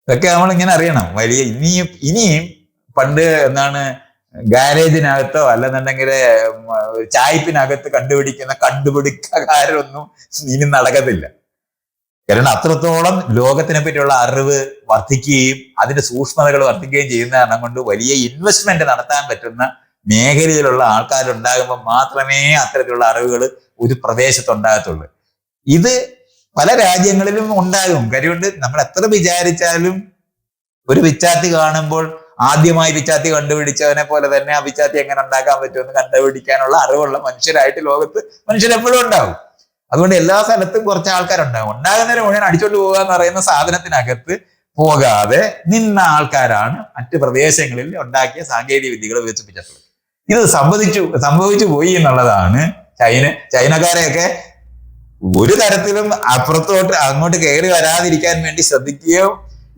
ഇതൊക്കെ നമ്മൾ ഇങ്ങനെ അറിയണം. ഇനിയും പണ്ട് ഗാരേജിനകത്തോ അല്ലെന്നുണ്ടെങ്കിൽ ചായ്പിനകത്ത് കണ്ടുപിടിക്കുന്ന കണ്ടുപിടിക്കാരൊന്നും ഇനി നടക്കത്തില്ല. കാരണം അത്രത്തോളം ലോകത്തിനെ പറ്റിയുള്ള അറിവ് വർദ്ധിക്കുകയും അതിന്റെ സൂക്ഷ്മതകൾ വർദ്ധിക്കുകയും ചെയ്യുന്ന കാരണം കൊണ്ട് വലിയ ഇൻവെസ്റ്റ്മെന്റ് നടത്താൻ പറ്റുന്ന മേഖലയിലുള്ള ആൾക്കാരുണ്ടാകുമ്പോൾ മാത്രമേ അത്തരത്തിലുള്ള അറിവുകൾ ഒരു പ്രദേശത്തുണ്ടാകത്തുള്ളൂ. ഇത് പല രാജ്യങ്ങളിലും ഉണ്ടാകും. കാര്യമുണ്ട്, നമ്മൾ എത്ര വിചാരിച്ചാലും ഒരു പിച്ചാത്തി കാണുമ്പോൾ ആദ്യമായി പിച്ചാത്തി കണ്ടുപിടിച്ചവനെ പോലെ തന്നെ ആ പിച്ചാത്തി എങ്ങനെ ഉണ്ടാക്കാൻ പറ്റുമെന്ന് കണ്ടുപിടിക്കാനുള്ള അറിവുള്ള മനുഷ്യരായിട്ട് ലോകത്ത് മനുഷ്യരെപ്പോഴും ഉണ്ടാവും. അതുകൊണ്ട് എല്ലാ സ്ഥലത്തും കുറച്ച് ആൾക്കാരുണ്ടാകും. ഉണ്ടാകുന്നതിന് മുഴുവൻ അടിച്ചോണ്ട് പോകുക എന്ന് പറയുന്ന സാധനത്തിനകത്ത് പോകാതെ നിന്ന ആൾക്കാരാണ് മറ്റ് പ്രദേശങ്ങളിൽ ഉണ്ടാക്കിയ സാങ്കേതിക വിദ്യകൾ വികസിപ്പിച്ചിട്ടുള്ളത്. ഇത് സംഭവിച്ചു പോയി എന്നുള്ളതാണ്. ചൈനക്കാരെയൊക്കെ ഒരു തരത്തിലും അപ്പുറത്തോട്ട് അങ്ങോട്ട് കയറി വരാതിരിക്കാൻ വേണ്ടി ശ്രദ്ധിക്കുകയോ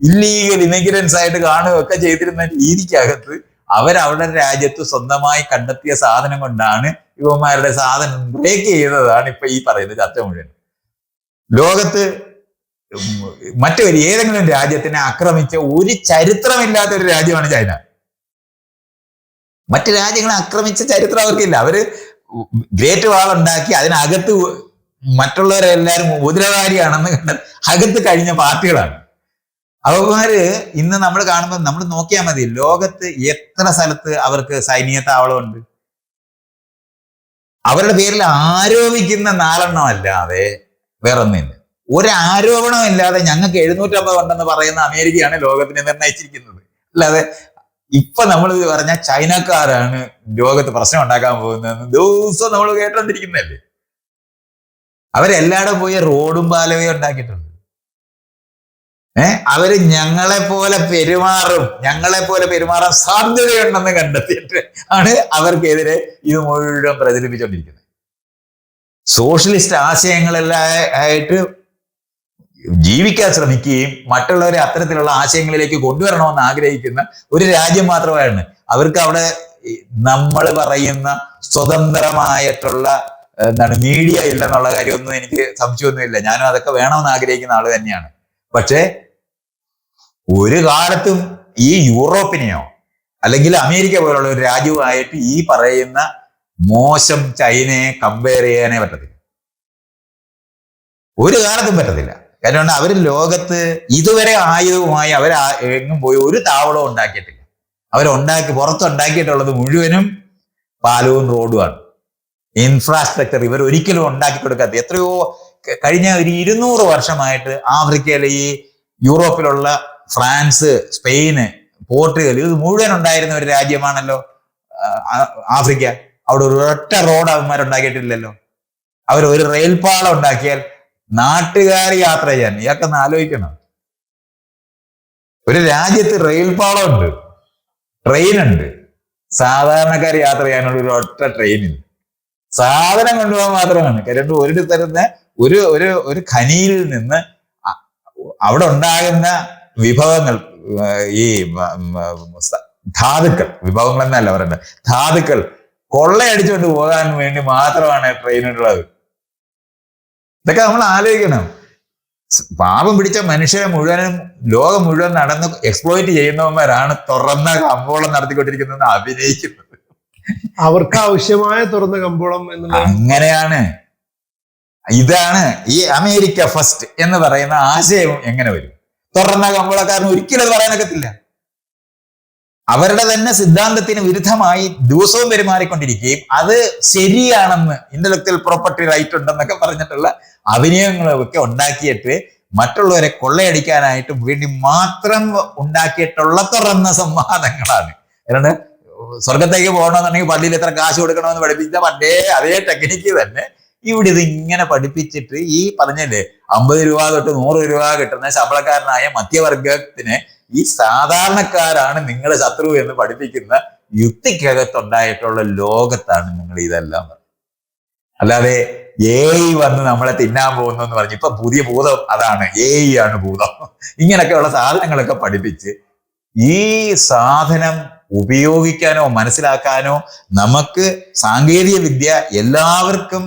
ഇല്ലീഗൽ ഇമിഗ്രൻസ് ആയിട്ട് കാണുകയൊക്കെ ചെയ്തിരുന്ന രീതിക്കകത്ത് അവരവരുടെ രാജ്യത്ത് സ്വന്തമായി കണ്ടെത്തിയ സാധനം കൊണ്ടാണ് ഇവന്മാരുടെ സാധനം ബ്രേക്ക് ചെയ്തതാണ് ഇപ്പൊ ഈ പറയുന്ന ചർച്ച മുഴുവൻ. ലോകത്ത് ഏതെങ്കിലും രാജ്യത്തിനെ ആക്രമിച്ച ഒരു ചരിത്രമില്ലാത്ത ഒരു രാജ്യമാണ് ചൈന. മറ്റു രാജ്യങ്ങളെ ആക്രമിച്ച ചരിത്രം അവർക്കില്ല. അവര് ഗ്രേറ്റ് വാൾ ഉണ്ടാക്കി അതിനകത്ത് മറ്റുള്ളവരെല്ലാവരും ഉപദ്രവകാരിയാണെന്ന് കണ്ട അകത്ത് കഴിഞ്ഞ പാർട്ടികളാണ് അവന്മാര്. ഇന്ന് നമ്മൾ കാണുമ്പോൾ നമ്മൾ നോക്കിയാൽ മതി, ലോകത്ത് എത്ര സ്ഥലത്ത് അവർക്ക് സൈനിക താവളമുണ്ട്. അവരുടെ പേരിൽ ആരോപിക്കുന്ന 4 അല്ലാതെ വേറൊന്നില്ല. ഒരാരോപണം ഇല്ലാതെ ഞങ്ങൾക്ക് 750 ഉണ്ടെന്ന് പറയുന്ന അമേരിക്കയാണ് ലോകത്തിനെ നിർണയിച്ചിരിക്കുന്നത്. അല്ലാതെ ഇപ്പൊ നമ്മൾ പറഞ്ഞ ചൈനക്കാരാണ് ലോകത്ത് പ്രശ്നം ഉണ്ടാക്കാൻ പോകുന്നതെന്ന് ദിവസവും നമ്മൾ കേട്ടോണ്ടിരിക്കുന്നതല്ലേ. അവരെല്ലായിടും പോയി റോഡും പാലവും ഉണ്ടാക്കിയിട്ടുണ്ട്. അവര് ഞങ്ങളെ പോലെ പെരുമാറാൻ സാധ്യതയുണ്ടെന്ന് കണ്ടെത്തിയിട്ട് ആണ് അവർക്കെതിരെ ഇത് മുഴുവൻ പ്രചരിപ്പിച്ചുകൊണ്ടിരിക്കുന്നത്. സോഷ്യലിസ്റ്റ് ആശയങ്ങളെല്ലാം ആയിട്ട് ജീവിക്കാൻ ശ്രമിക്കുകയും മറ്റുള്ളവരെ അത്തരത്തിലുള്ള ആശയങ്ങളിലേക്ക് കൊണ്ടുവരണമെന്ന് ആഗ്രഹിക്കുന്ന ഒരു രാജ്യം മാത്രമാണ്. അവർക്ക് അവിടെ നമ്മൾ പറയുന്ന സ്വതന്ത്രമായിട്ടുള്ള മീഡിയ ഇല്ലെന്നുള്ള കാര്യമൊന്നും എനിക്ക് സംശയമൊന്നുമില്ല. ഞാനും അതൊക്കെ വേണമെന്ന് ആഗ്രഹിക്കുന്ന ആള് തന്നെയാണ്. പക്ഷെ ഒരു കാലത്തും ഈ യൂറോപ്പിനെയോ അല്ലെങ്കിൽ അമേരിക്ക പോലുള്ള ഒരു രാജ്യവുമായിട്ട് ഈ പറയുന്ന മോശം ചൈനയെ കമ്പയർ ചെയ്യാനേ പറ്റത്തില്ല. ഒരു കാലത്തും പറ്റത്തില്ല. കാരണം അവർ ലോകത്ത് ഇതുവരെ ആയുധവുമായി അവർ എങ്ങും പോയി ഒരു താവളവും ഉണ്ടാക്കിയിട്ടില്ല. പുറത്തുണ്ടാക്കിയിട്ടുള്ളത് മുഴുവനും പാലവും റോഡുമാണ്. ഇൻഫ്രാസ്ട്രക്ചർ ഇവർ ഒരിക്കലും ഉണ്ടാക്കി കൊടുക്കാത്ത എത്രയോ കഴിഞ്ഞ ഒരു 200 വർഷമായിട്ട് ആഫ്രിക്കയിലെ ഈ യൂറോപ്പിലുള്ള ഫ്രാൻസ്, സ്പെയിന്, പോർട്ടുഗൽ ഇത് മുഴുവൻ ഉണ്ടായിരുന്ന ഒരു രാജ്യമാണല്ലോ ആഫ്രിക്ക. അവിടെ ഒരു ഒറ്റ റോഡ് അവന്മാരുണ്ടാക്കിയിട്ടില്ലല്ലോ. അവർ ഒരു റെയിൽപാളം ഉണ്ടാക്കിയാൽ നാട്ടുകാർ യാത്ര ചെയ്യാൻ, ഇയാൾക്കൊന്ന് ആലോചിക്കണം. ഒരു രാജ്യത്ത് റെയിൽപാളം ഉണ്ട്, ട്രെയിനുണ്ട്, സാധാരണക്കാർ യാത്ര ചെയ്യാനുള്ള ഒരു ഒറ്റ ട്രെയിനിൽ സാധനം കൊണ്ടുപോകാൻ മാത്രമാണ്. കാരണം ഒരു തരുന്ന ഒരു ഖനിയിൽ നിന്ന് അവിടെ ഉണ്ടാകുന്ന വിഭവങ്ങൾ, ഈ ധാതുക്കൾ, വിഭവങ്ങൾ എന്നല്ല പറയണ്ടത്, ധാതുക്കൾ കൊള്ളയടിച്ചുകൊണ്ട് പോകാൻ വേണ്ടി മാത്രമാണ് ട്രെയിനുള്ളത്. ഇതൊക്കെ നമ്മൾ ആലോചിക്കണം. പാപം പിടിച്ച മനുഷ്യരെ മുഴുവനും ലോകം മുഴുവൻ നടന്ന് എക്സ്പ്ലോയിറ്റ് ചെയ്യുന്നവന്മാരാണ് തുറന്ന കമ്പോളം നടത്തിക്കൊണ്ടിരിക്കുന്നത് അഭിനയിക്കുന്നത്. അവർക്ക് ആവശ്യമായ തുറന്ന കമ്പോളം അങ്ങനെയാണ്. ഇതാണ് ഈ അമേരിക്ക ഫസ്റ്റ് എന്ന് പറയുന്ന ആശയം എങ്ങനെ വരും? തുറന്ന കമ്പോളക്കാരന് ഒരിക്കലും അത് പറയാനൊക്കത്തില്ല. അവരുടെ തന്നെ സിദ്ധാന്തത്തിന് വിരുദ്ധമായി ദിവസവും പെരുമാറിക്കൊണ്ടിരിക്കുകയും അത് ശരിയാണെന്ന് ഇന്റലക്ച്വൽ പ്രോപ്പർട്ടി റൈറ്റ് ഉണ്ടെന്നൊക്കെ പറഞ്ഞിട്ടുള്ള അഭിനയങ്ങളൊക്കെ ഉണ്ടാക്കിയിട്ട് മറ്റുള്ളവരെ കൊള്ളയടിക്കാനായിട്ട് വേണ്ടി മാത്രം ഉണ്ടാക്കിയിട്ടുള്ള തുറന്ന സംവാദങ്ങളാണ്. കാരണം സ്വർഗത്തേക്ക് പോകണമെന്നുണ്ടെങ്കിൽ പള്ളിയിൽ എത്ര കാശ് കൊടുക്കണമെന്ന് പഠിപ്പിച്ച പണ്ടേ അതേ ടെക്നിക്ക് തന്നെ ഇവിടെ ഇത് ഇങ്ങനെ പഠിപ്പിച്ചിട്ട് ഈ പറഞ്ഞല്ലേ 50 രൂപ തൊട്ട് 100 രൂപ കിട്ടുന്ന ശമ്പളക്കാരനായ മധ്യവർഗത്തിന് ഈ സാധാരണക്കാരാണ് നിങ്ങളുടെ ശത്രു എന്ന് പഠിപ്പിക്കുന്ന യുക്തിക്കകത്തുണ്ടായിട്ടുള്ള ലോകത്താണ് നിങ്ങൾ ഇതെല്ലാം. അല്ലാതെ AI വന്ന് നമ്മളെ തിന്നാൻ പോകുന്നു എന്ന് പറഞ്ഞു. ഇപ്പൊ പുതിയ ഭൂതം അതാണ്, AI ആണ് ഭൂതം. ഇങ്ങനെയൊക്കെയുള്ള സാധനങ്ങളൊക്കെ പഠിപ്പിച്ച് ഈ സാധനം ഉപയോഗിക്കാനോ മനസ്സിലാക്കാനോ നമുക്ക് സാങ്കേതിക വിദ്യ എല്ലാവർക്കും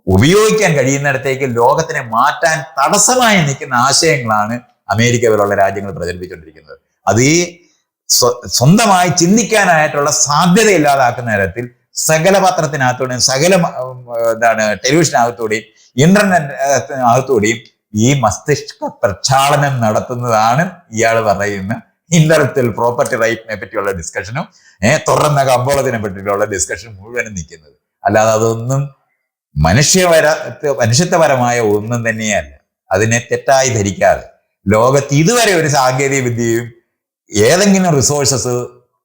ഉപയോഗിക്കാൻ കഴിയുന്നിടത്തേക്ക് ലോകത്തിനെ മാറ്റാൻ തടസ്സമായി നിൽക്കുന്ന ആശയങ്ങളാണ് അമേരിക്ക പോലുള്ള രാജ്യങ്ങൾ പ്രചരിപ്പിച്ചുകൊണ്ടിരിക്കുന്നത്. അത് ഈ സ്വന്തമായി ചിന്തിക്കാനായിട്ടുള്ള സാധ്യത ഇല്ലാതാക്കുന്ന തരത്തിൽ സകല പത്രത്തിനകത്തൂടെയും സകല ടെലിവിഷനകത്തൂടെയും ഇന്റർനെറ്റിനകത്തൂടെയും ഈ മസ്തിഷ്ക പ്രക്ഷാളനം നടത്തുന്നതാണ് ഇയാൾ പറയുന്ന ഇന്റലക്ച്വൽ പ്രോപ്പർട്ടി റൈറ്റിനെ പറ്റിയുള്ള ഡിസ്കഷനും തുറന്ന കമ്പോളത്തിനെ പറ്റിയുള്ള ഡിസ്കഷൻ മുഴുവനും നിൽക്കുന്നത്. അല്ലാതെ അതൊന്നും മനുഷ്യത്വപരമായ ഒന്നും തന്നെയല്ല. അതിനെ തെറ്റായി ധരിക്കാതെ ലോകത്ത് ഇതുവരെ ഒരു സാങ്കേതിക വിദ്യയും ഏതെങ്കിലും റിസോഴ്സസ്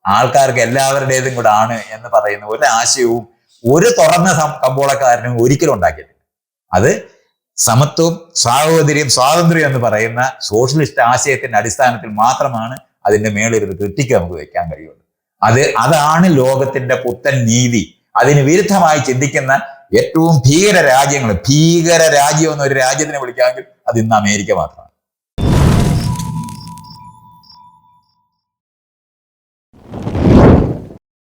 ആൾക്കാർക്ക് എല്ലാവരുടേതും കൂടെ ആണ് എന്ന് പറയുന്ന ഒരു ആശയവും ഒരു തുറന്ന കമ്പോളക്കാരനും ഒരിക്കലും ഉണ്ടാക്കിയിട്ടില്ല. അത് സമത്വം, സാഹോദര്യം, സ്വാതന്ത്ര്യം എന്ന് പറയുന്ന സോഷ്യലിസ്റ്റ് ആശയത്തിന്റെ അടിസ്ഥാനത്തിൽ മാത്രമാണ് അതിന്റെ മേളിലൊരു ക്രിട്ടിക്ക് നമുക്ക് വെക്കാൻ കഴിയുള്ളൂ. അതാണ് ലോകത്തിന്റെ പുത്തൻ നീതി. അതിന് വിരുദ്ധമായി ചിന്തിക്കുന്ന ഏറ്റവും ഭീകര രാജ്യം എന്നൊരു രാജ്യത്തിനെ വിളിക്കാമെങ്കിൽ അത് ഇന്ന് അമേരിക്ക മാത്രമാണ്.